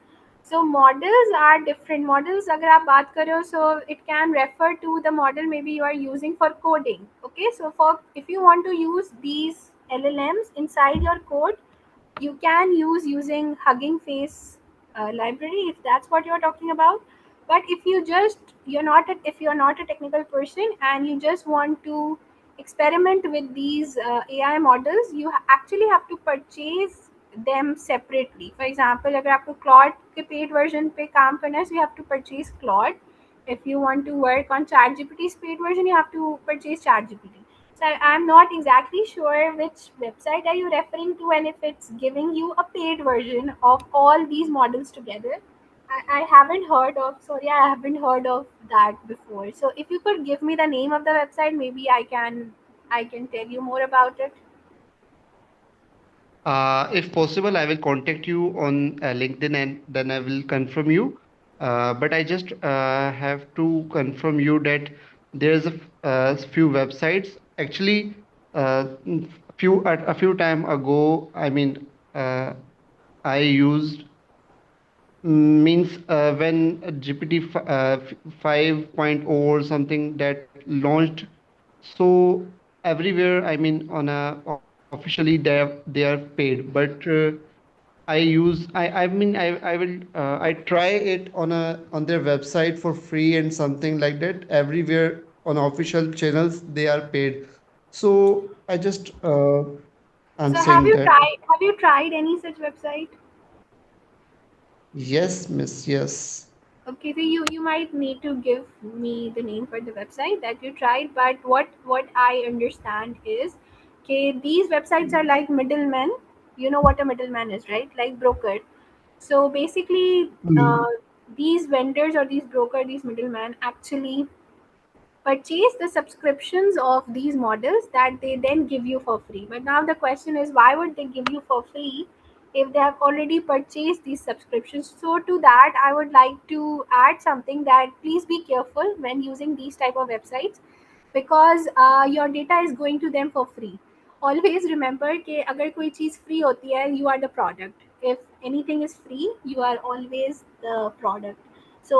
So models are different. Models, अगर आप बात कर रहे हो, so it can refer to the model maybe you are using for coding. Okay, so if you want to use these LLMs inside your code, you can using Hugging Face library if that's what you're talking about. But if you're not a technical person and you just want to experiment with these AI models, you actually have to purchase them separately. For example, अगर आपको Claude के paid version पे काम करना है, so you have to purchase Claude. If you want to work on ChatGPT's paid version, you have to purchase ChatGPT. So I'm not exactly sure which website are you referring to, and if it's giving you a paid version of all these models together. I haven't heard of. Sorry, I haven't heard of that before. So if you could give me the name of the website, maybe I can tell you more about it. If possible, I will contact you on LinkedIn and then I will confirm you. But I just have to confirm you that there's few websites. Actually, a few time ago, I mean, I used means when GPT 5.0 or something that launched, so everywhere, I mean, on a officially they are paid, but I try it on their website for free and something like that. Everywhere on official channels they are paid. So I just I'm So have saying you that tried any such website? yes, miss, yes. Okay, so you might need to give me the name for the website that you tried, but what I understand is, okay, these websites are like middlemen. You know what a middleman is, right? Like broker. So basically, Mm. these vendors or these broker, these middlemen actually purchase the subscriptions of these models that they then give you for free. But now the question is, why would they give you for free if they have already purchased these subscriptions? So to that, I would like to add something, that please be careful when using these type of websites, because your data is going to them for free. Always remember कि अगर कोई चीज़ free होती है, you are the product. If anything is free, you are always the product. So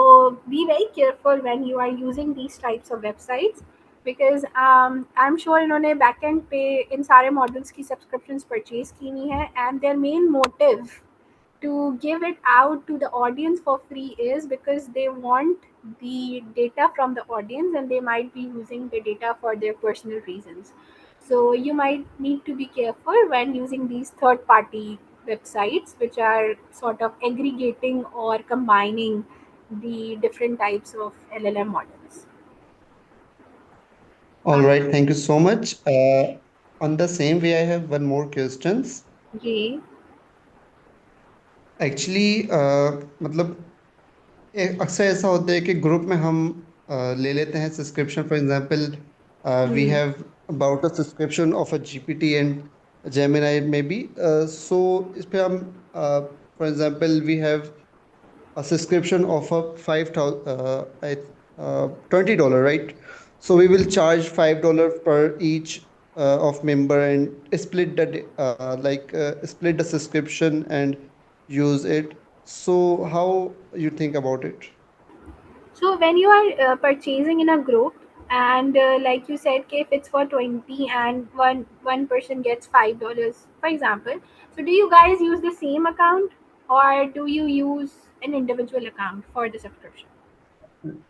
be very careful when you are using these types of websites, because I'm sure इन्होंने backend पे इन सारे models की subscriptions purchase की नहीं है, and their main motive to give it out to the audience for free is because they want the data from the audience, and they might be using the data for their personal reasons. So you might need to be careful when using these third party websites, which are sort of aggregating or combining the different types of LLM models. All right, thank you so much. On the same way, I have one more questions. Ji. Actually, मतलब अक्सर ऐसा होता है कि group में हम ले लेते हैं subscription for example we Hmm. Have about a subscription of a GPT and Gemini maybe so इस पे हम for example we have a subscription of a 5,000 $20, right? So we will charge $5 per each of member and split the subscription and use it. So how you think about it? So when you are purchasing in a group, and like you said, okay, if it's for 20 and one person gets $5, for example, so do you guys use the same account, or do you use an individual account for the subscription?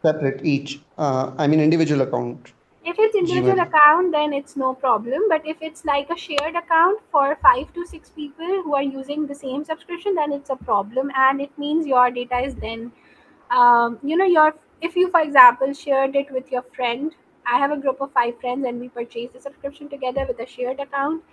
Separate each. I mean individual account. If it's individual Gmail. account, then it's no problem. But if it's like a shared account for 5 to 6 people who are using the same subscription, then it's a problem, and it means your data is then, your, if you, for example, shared it with your friend. I have a group of 5 friends, and we purchased the subscription together with a shared account.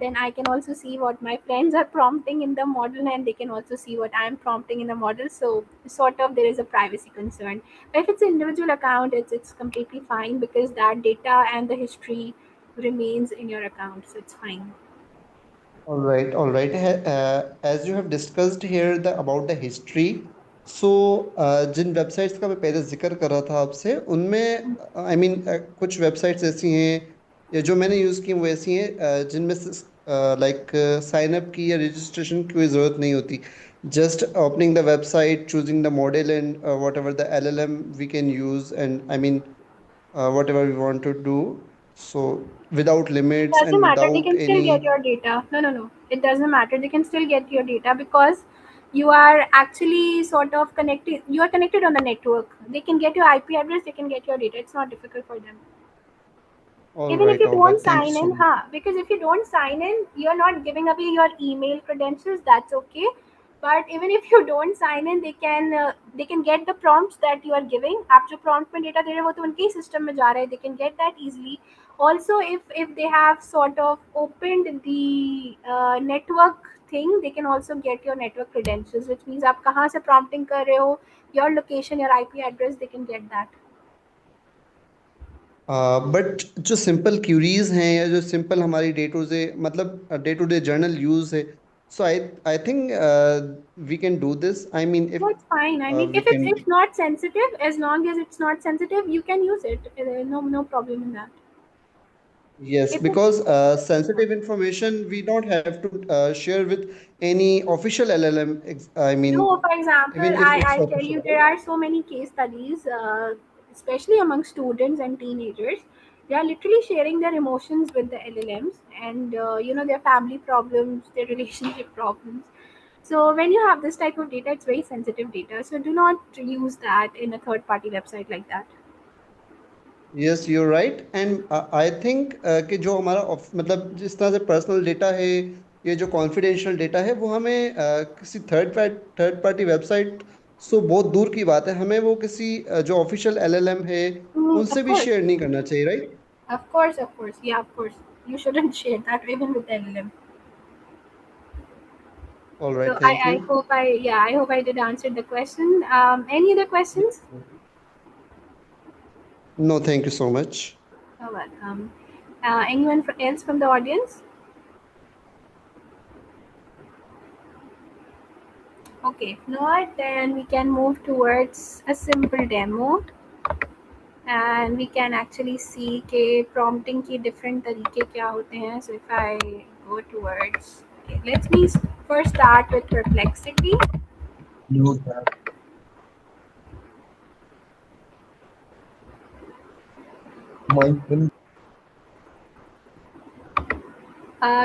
Then I can also see what my friends are prompting in the model, and they can also see what I'm prompting in the model. So sort of there is a privacy concern. But if it's an individual account, it's completely fine, because that data and the history remains in your account, so it's fine. All right, all right. As you have discussed here about the history, so जिन websites का मैं पहले जिक्र कर रहा था आपसे, उनमें आई मीन कुछ वेबसाइट्स ऐसी हैं या जो मैंने यूज़ की वो ऐसी हैं जिनमें लाइक साइन अप की या रजिस्ट्रेशन की कोई ज़रूरत नहीं होती. Just opening the website, choosing the model and whatever the LLM we can use, and I mean whatever we want to do. So without It limits doesn't and matter. They without can still any. get your data. No, no, no. It doesn't matter. They can still get your data, because you are actually sort of connected. You are connected on the network. They can get your IP address. They can get your data. It's not difficult for them. Even if you All don't right. Thank you sign so in, much. because if you don't sign in, you're not giving away your email credentials. That's okay. But even if you don't sign in, they can get the prompts that you are giving. आप जो prompt में data दे रहे हो, तो उनके ही system में जा रहा है. They can get that easily. Also, if they have sort of opened the network thing, they can also get your network credentials, which means आप कहाँ से prompting कर रहे हो, your location, your IP address, they can get that. But जो simple queries हैं या जो सिंपल हमारी डे टू डे मतलब day to day general use है, so I think we can do this. I mean if That's fine. I mean, we if it's can. it's not sensitive, as long as it's not sensitive, you can use it. No problem in that. Yes, If it, because sensitive information we don't have to share with any official LLM. I mean, no, for example, even if it's I'll tell official, you there right? are so many case studies, especially among students and teenagers. They are literally sharing their emotions with the LLMs and, their family problems, their relationship problems. So when you have this type of data, it's very sensitive data. So do not use that in a third party website like that. Yes you're right and I think कि जो हमारा मतलब जिस तरह से personal data है, ये जो कॉन्फिडेंशियल डेटा है, वो हमें किसी थर्ड पार्टी वेबसाइट सो बहुत दूर की बात है, हमें वो किसी जो ऑफिशियल एलएलएम है Of उनसे भी course. शेयर नहीं करना चाहिए, right? Of course. Yeah, of course. You shouldn't share that even with LLM. All So right, I, thank I you. hope I hope I did answer the question. Any other questions? No, thank you so much. You're welcome. Anyone else from the audience? Okay, if not, then we can move towards a simple demo, and we can actually see कि prompting की different तरीके क्या होते हैं. So if I go towards, okay, let me first start with Perplexity.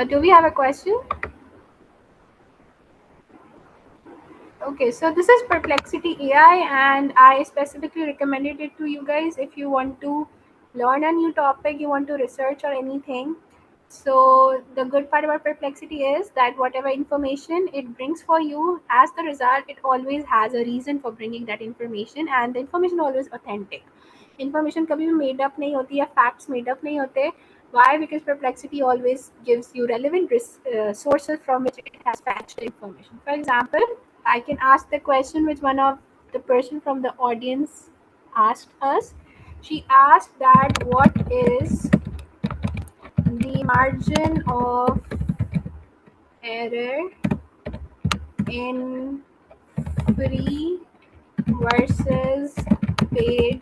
Do we have a question? Okay, so this is Perplexity AI, and I specifically recommended it to you guys if you want to learn a new topic, you want to research or anything. So the good part about Perplexity is that whatever information it brings for you, as the result, it always has a reason for bringing that information, and the information always authentic. Information कभी भी made up नहीं होती या facts made up नहीं होते. Why? Because Perplexity always gives you relevant sources from which it has fetched the information. For example, I can ask the question which one of the person from the audience asked us. She asked that what is the margin of error in free versus paid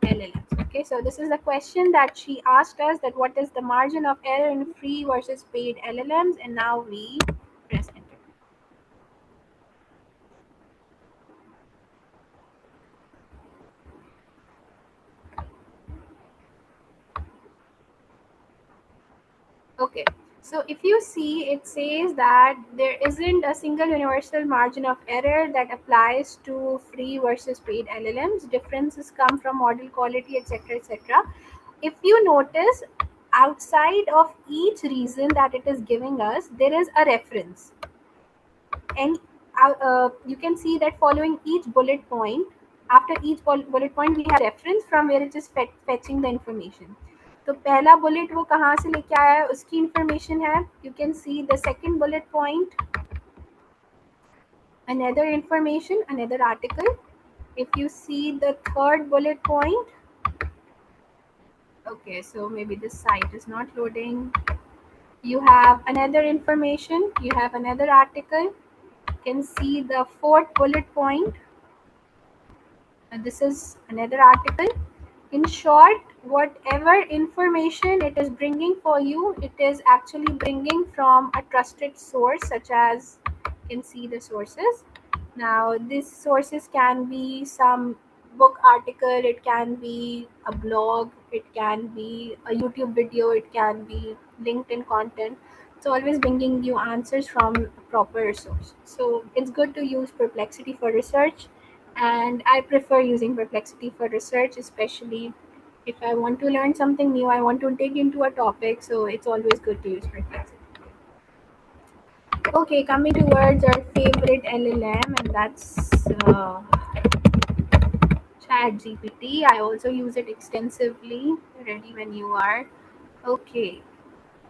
LLMs. Okay, so this is the question that she asked us, that what is the margin of error in free versus paid LLMs, and now we press enter. Okay, so if you see, it says that there isn't a single universal margin of error that applies to free versus paid LLMs. Differences come from model quality, etc., etc. If you notice, outside of each reason that it is giving us, there is a reference, and you can see that following each bullet point, after each bullet point we have reference from where it is fetching the information. तो पहला bullet वो कहाँ से लेके आया है उसकी information है. You can see the second bullet point, another information, another article. If you see the third bullet point, okay, so maybe this site is not loading. You have another information, you have another article. You can see the fourth bullet point, and this is another article. In short, whatever information it is bringing for you, it is actually bringing from a trusted source, such as you can see the sources. Now, these sources can be some book article, it can be a blog, it can be a YouTube video, it can be LinkedIn content. It's always bringing you answers from a proper source. So it's good to use Perplexity for research, and I prefer using Perplexity for research, especially if I want to learn something new, I want to dig into a topic, so it's always good to use Perplexity. Okay, coming towards our favorite LLM, and that's ChatGPT. I also use it extensively. Ready when you are. Okay,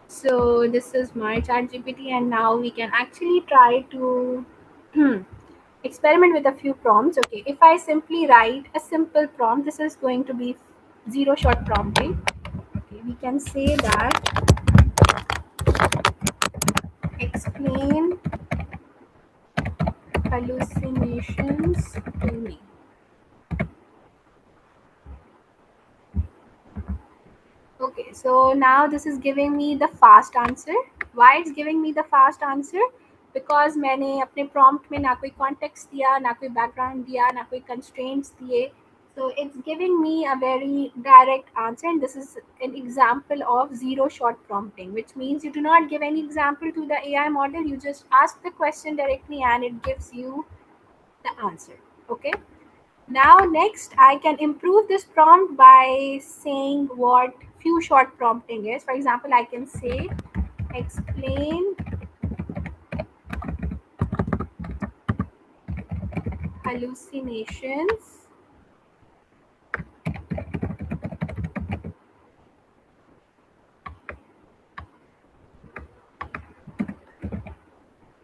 so this is my ChatGPT, and now we can actually try to experiment with a few prompts. Okay, if I simply write a simple prompt, this is going to be zero shot prompting. Okay, we can say that explain hallucinations to me. Okay, so now this is giving me the fast answer. Why it's giving me the fast answer? Because मैंने अपने prompt में ना कोई context दिया, ना कोई background दिया, ना कोई constraints दिए. So it's giving me a very direct answer, and this is an example of zero shot prompting, which means you do not give any example to the AI model. You just ask the question directly, and it gives you the answer. Okay. Now next I can improve this prompt by saying what few short prompting is. For example, I can say explain hallucinations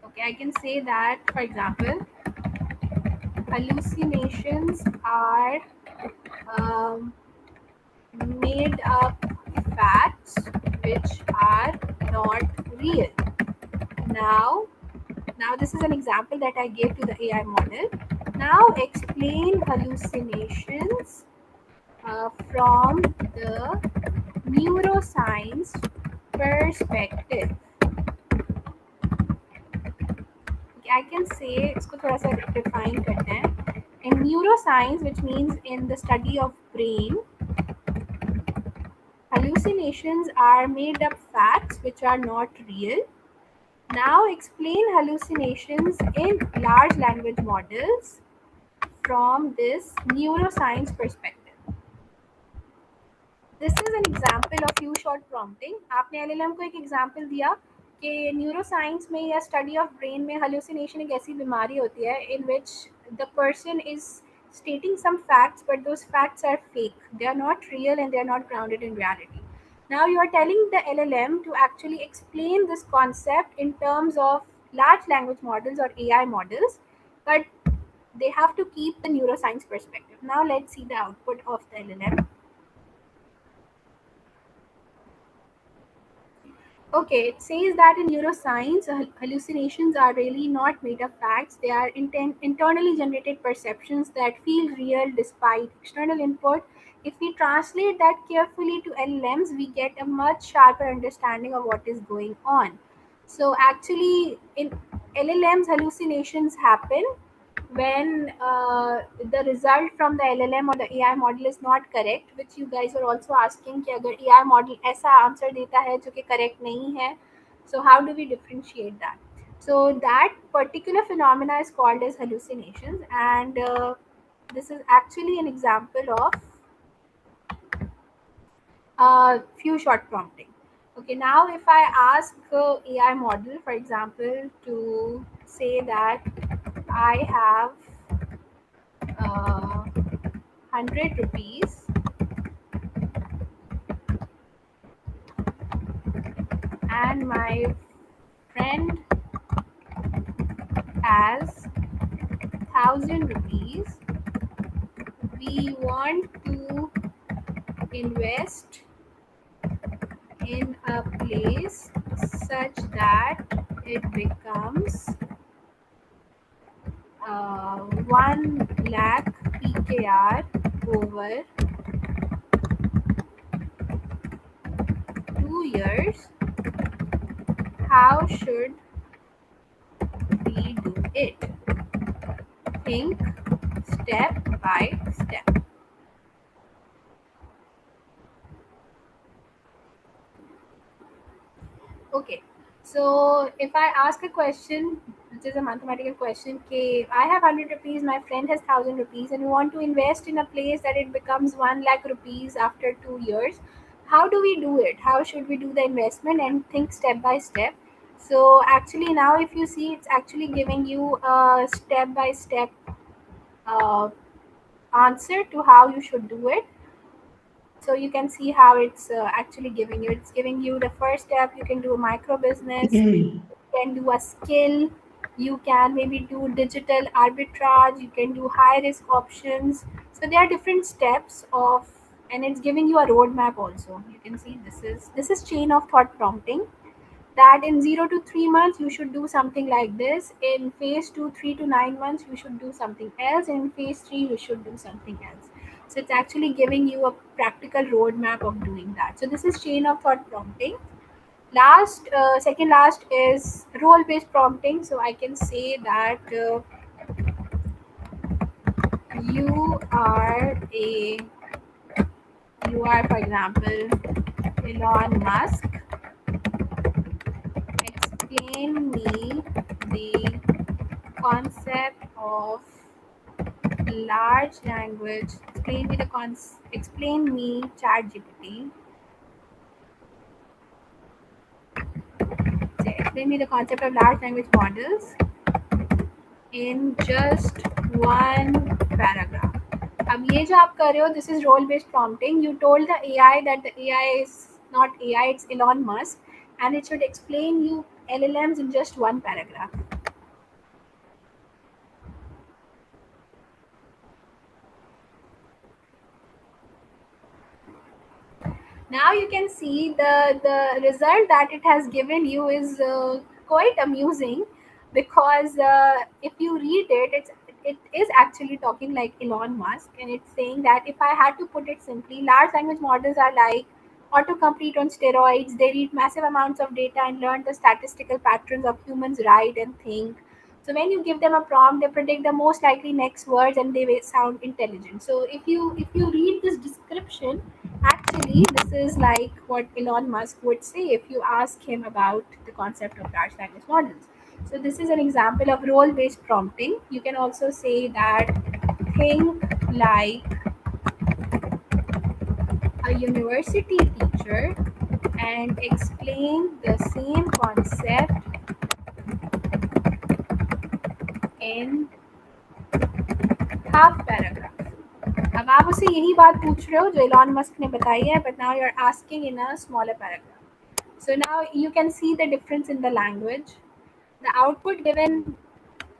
okay, I can say that, for example, hallucinations are made up facts which are not real. Now this is an example that I gave to the AI model. Now explain hallucinations from the neuroscience perspective. I can say इसको थोड़ा सा define करते हैं. In neuroscience, which means in the study of brain, hallucinations are made up facts which are not real. Now explain hallucinations in large language models from this neuroscience perspective. This is an example of few shot prompting. आपने LLM को एक example दिया कि neuroscience में या study of brain में hallucination एक ऐसी बीमारी होती है in which the person is stating some facts, but those facts are fake. They are not real and they are not grounded in reality. Now you are telling the LLM to actually explain this concept in terms of large language models or AI models, but they have to keep the neuroscience perspective. Now let's see the output of the LLM. Okay, it says that in neuroscience, hallucinations are really not made up facts. They are internally generated perceptions that feel real despite external input. If we translate that carefully to LLMs, we get a much sharper understanding of what is going on. So, actually, in LLMs, hallucinations happen when the result from the LLM or the AI model is not correct, which you guys are also asking कि अगर AI model ऐसा answer देता है जो कि correct नहीं है, so how do we differentiate that? So that particular phenomena is called as hallucinations, and this is actually an example of few shot prompting. Okay, now if I ask AI model, for example, to say that I have 100 rupees and my friend has 1,000 rupees. We want to invest in a place such that it becomes 1 lakh PKR over 2 years. How should we do it? Think step by step. Okay, so if I ask a question, which is a mathematical question, okay, I have 100 rupees, my friend has 1,000 rupees, and we want to invest in a place that it becomes 1 lakh rupees after 2 years. How do we do it? How should we do the investment and think step by step? So, actually, now if you see, it's actually giving you a step by step answer to how you should do it. So you can see how it's actually giving you. It's giving you the first step. You can do a micro business. You can do a skill. You can maybe do digital arbitrage. You can do high risk options. So there are different steps of, and it's giving you a roadmap also. You can see this is chain of thought prompting. That in 0 to 3 months you should do something like this. In phase 2, 3 to 9 months you should do something else. In phase 3 you should do something else. So it's actually giving you a practical roadmap of doing that. So this is chain of thought prompting. Second last is role based prompting. So I can say that you are a you are, for example, Elon Musk. Explain me the concept of large language. Explain me ChatGPT. Explain me the concept of large language models in just one paragraph. अब ये जो आप कर रहे हो, this is role based prompting. You told the AI that the AI is not AI, it's Elon Musk, and it should explain you LLMs in just one paragraph. Now you can see the result that it has given you is quite amusing, because if you read it, it is actually talking like Elon Musk, and it's saying that, if I had to put it simply, large language models are like autocomplete on steroids. They read massive amounts of data and learn the statistical patterns of humans write and think. So when you give them a prompt, they predict the most likely next words, and they will sound intelligent. So if you read this description, actually this is like what Elon Musk would say if you ask him about the concept of large language models. So this is an example of role based prompting. You can also say that, think like a university teacher and explain the same concept in half paragraph. अब आप उसे यही बात पूछ रहे हो जो Elon Musk ने बताई है, but now you're asking in a smaller paragraph. So now you can see the difference in the language. The output given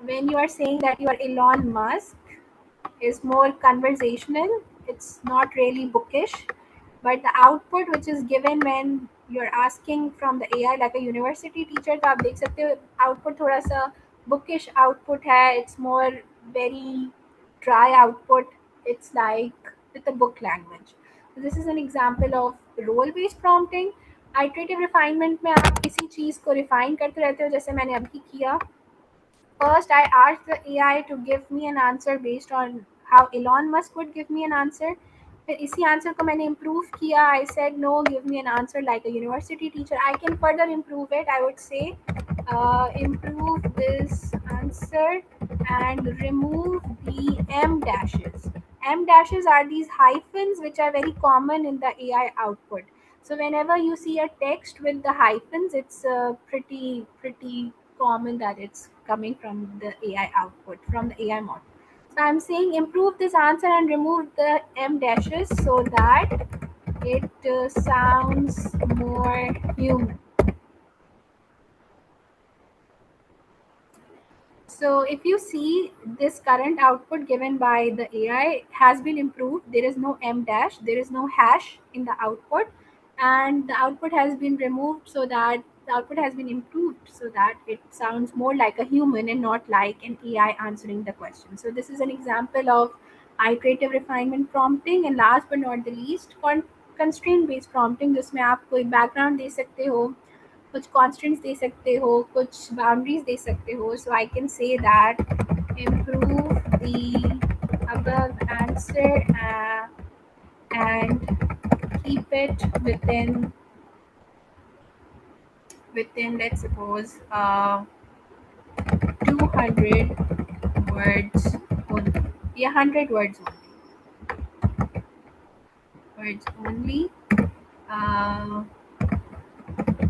when you are saying that you are Elon Musk is more conversational. It's not really bookish, but the output which is given when you're asking from the AI like a university teacher, तो आप देख सकते हो output थोड़ा सा bookish output है. It's more very dry output. It's like with the book language. So this is an example of role based prompting. Iterative refinement में आप किसी चीज़ को refine करते रहते हो, जैसे मैंने अभी किया. First, I asked the AI to give me an answer based on how Elon Musk would give me an answer. फिर इसी आंसर को मैंने इम्प्रूव किया. I said no, give me an answer like a university teacher. I can further improve it. I would say improve this answer and remove the M dashes. M dashes are these hyphens which are very common in the AI output. So whenever you see a text with the hyphens, it's pretty common that it's coming from the AI output, from the AI model. So I'm saying improve this answer and remove the M dashes so that it sounds more human. So if you see, this current output given by the AI has been improved. There is no M dash, there is no hash in the output, and the output has been removed so that the output has been improved so that it sounds more like a human and not like an AI answering the question. So this is an example of iterative refinement prompting. And last but not the least, constraint based prompting, जिसमें आप कोई background दे सकते हो, कुछ constants दे सकते हो, कुछ boundaries दे सकते हो. So I can say that improve the above answer and keep it within let's suppose 200 words only. Yeah, 100 words only. Uh,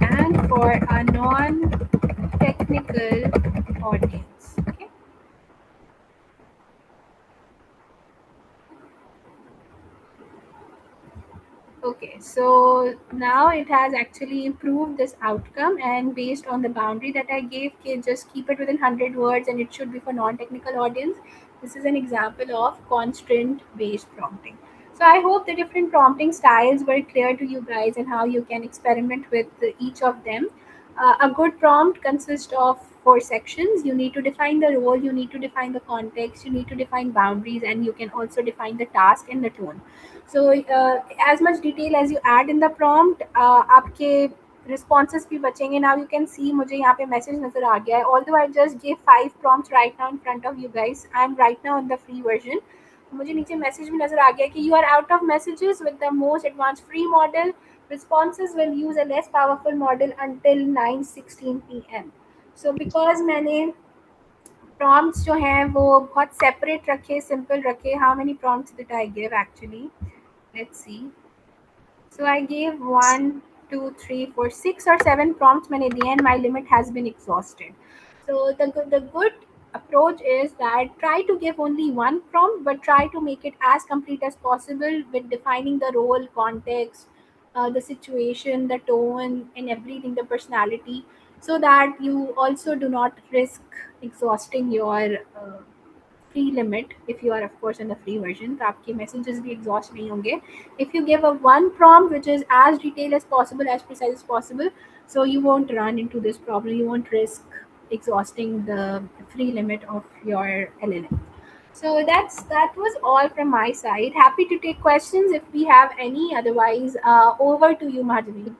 and for a non-technical audience. Okay. Okay, so now it has actually improved this outcome, and based on the boundary that I gave, okay, just keep it within 100 words and it should be for non-technical audience. This is an example of constraint based prompting. So I hope the different prompting styles were clear to you guys and how you can experiment with each of them. A good prompt consists of four sections. You need to define the role, you need to define the context, you need to define boundaries, and you can also define the task and the tone. So as much detail as you add in the prompt, आपके responses भी बचेंगे. Now you can see मुझे यहाँ पे message नज़र आ गया है. Although I just gave 5 prompts right now in front of you guys, I am right now in the free version. मुझे नीचे मैसेज भी नज़र आ गया कि you are out of messages with the most advanced free model. Responses will use a less powerful model until 9:16 p.m. So because मैंने prompts जो हैं वो बहुत separate रखे, simple रखे. How many prompts did I give actually? Let's see. So I gave 1, 2, 3, 4, 6 or 7 prompts मैंने दिए and my limit has been exhausted. So the good approach is that try to give only one prompt, but try to make it as complete as possible with defining the role, context, the situation, the tone, and everything, the personality, so that you also do not risk exhausting your free limit. If you are of course in the free version, तो आपके messages भी exhaust नहीं होंगे. If you give a one prompt which is as detailed as possible, as precise as possible, so you won't run into this problem. You won't risk exhausting the free limit of your LLM. So that was all from my side. Happy to take questions if we have any. Otherwise, over to you, Madhavi.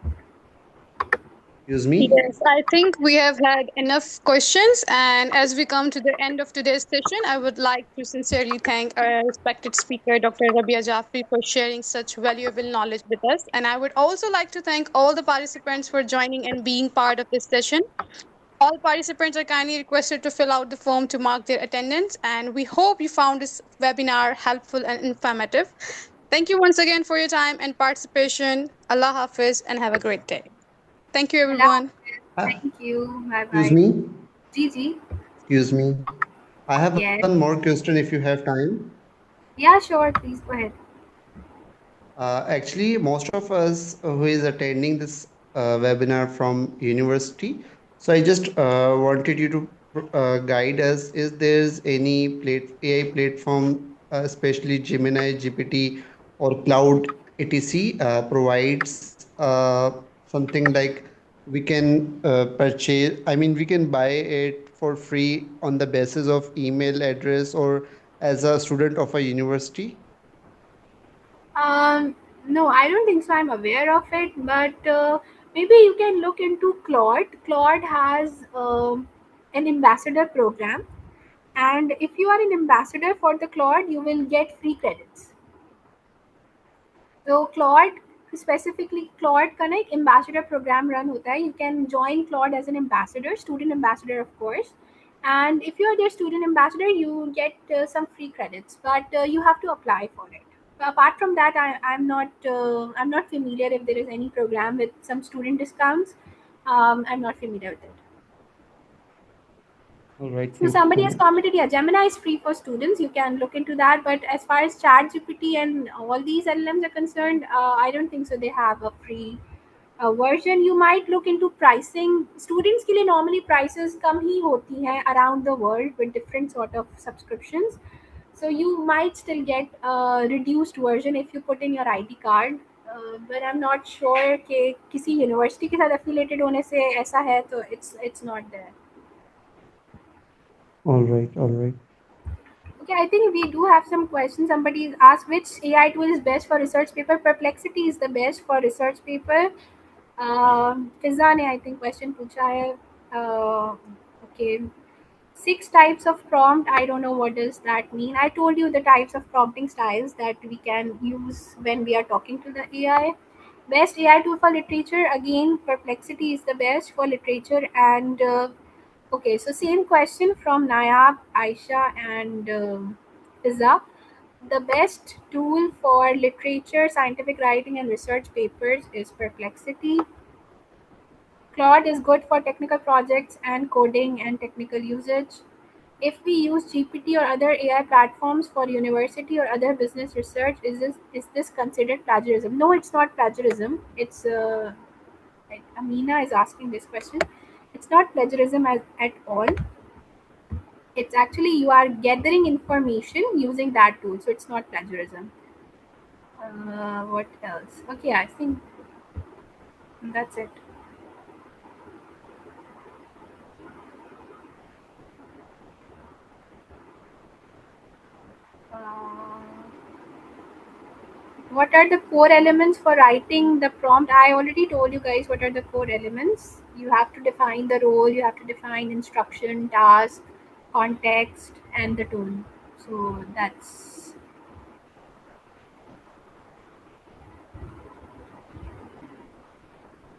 Excuse me. Yes, I think we have had enough questions. And as we come to the end of today's session, I would like to sincerely thank our respected speaker, Dr. Rabia Jafri, for sharing such valuable knowledge with us. And I would also like to thank all the participants for joining and being part of this session. All participants are kindly requested to fill out the form to mark their attendance. And we hope you found this webinar helpful and informative. Thank you once again for your time and participation. Allah Hafiz and have a great day. Thank you, Allah everyone. Hafiz. Ah, Thank you. Bye excuse bye. me. Gigi. Excuse me. I have one Yes. more question if you have time. Yeah, sure. Please go ahead. Actually, most of us who is attending this webinar from university. So I just wanted you to guide us. Is there's any AI platform, especially Gemini, GPT, or Cloud etc. Provides something like we can purchase. I mean, we can buy it for free on the basis of email address or as a student of a university. No, I don't think so. I'm aware of it, but maybe you can look into Claude. Claude has an ambassador program, and if you are an ambassador for the Claude, you will get free credits. So Claude, specifically Claude का ना एक ambassador program run होता है. You can join Claude as an ambassador, student ambassador of course. And if you are their student ambassador, you get some free credits, but you have to apply for it. Apart from that, I'm not familiar if there is any program with some student discounts. I'm not familiar with it. All right. So somebody has commented, yeah, Gemini is free for students. You can look into that. But as far as ChatGPT and all these LLMs are concerned, I don't think so. They have a free version. You might look into pricing. Students के लिए normally prices कम ही होती हैं around the world with different sort of subscriptions. So you might still get a reduced version if you put in your ID card. But I'm not sure कि किसी university के साथ affiliated होने से ऐसा है तो it's not there. All right, all right. Okay, I think we do have some questions. Somebody asked which AI tool is best for research paper. Perplexity is the best for research paper. Fizza ने I think question पूछा है. Okay. 6 types of prompt. I don't know what does that mean. I told you the types of prompting styles that we can use when we are talking to the AI. Best AI tool for literature. Again, Perplexity is the best for literature. And okay, so same question from Nayab, Aisha, and Fizza. The best tool for literature, scientific writing, and research papers is Perplexity. Claude is good for technical projects and coding and technical usage. If we use GPT or other AI platforms for university or other business research, is this considered plagiarism? No, it's not plagiarism. It's like Amina is asking this question. It's not plagiarism at all. It's actually you are gathering information using that tool, so it's not plagiarism. What else? Okay, I think that's it. What are the core elements for writing the prompt? I already told you guys what are the core elements. You have to define the role, you have to define instruction, task, context, and the tone. So that's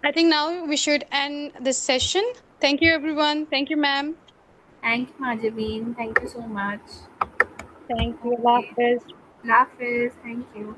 I think now we should end this session. Thank you, everyone. Thank you, ma'am. thank you, Majaveen. Thank you so much. Thank you, Allah Okay. Hafiz. Hafiz, thank you.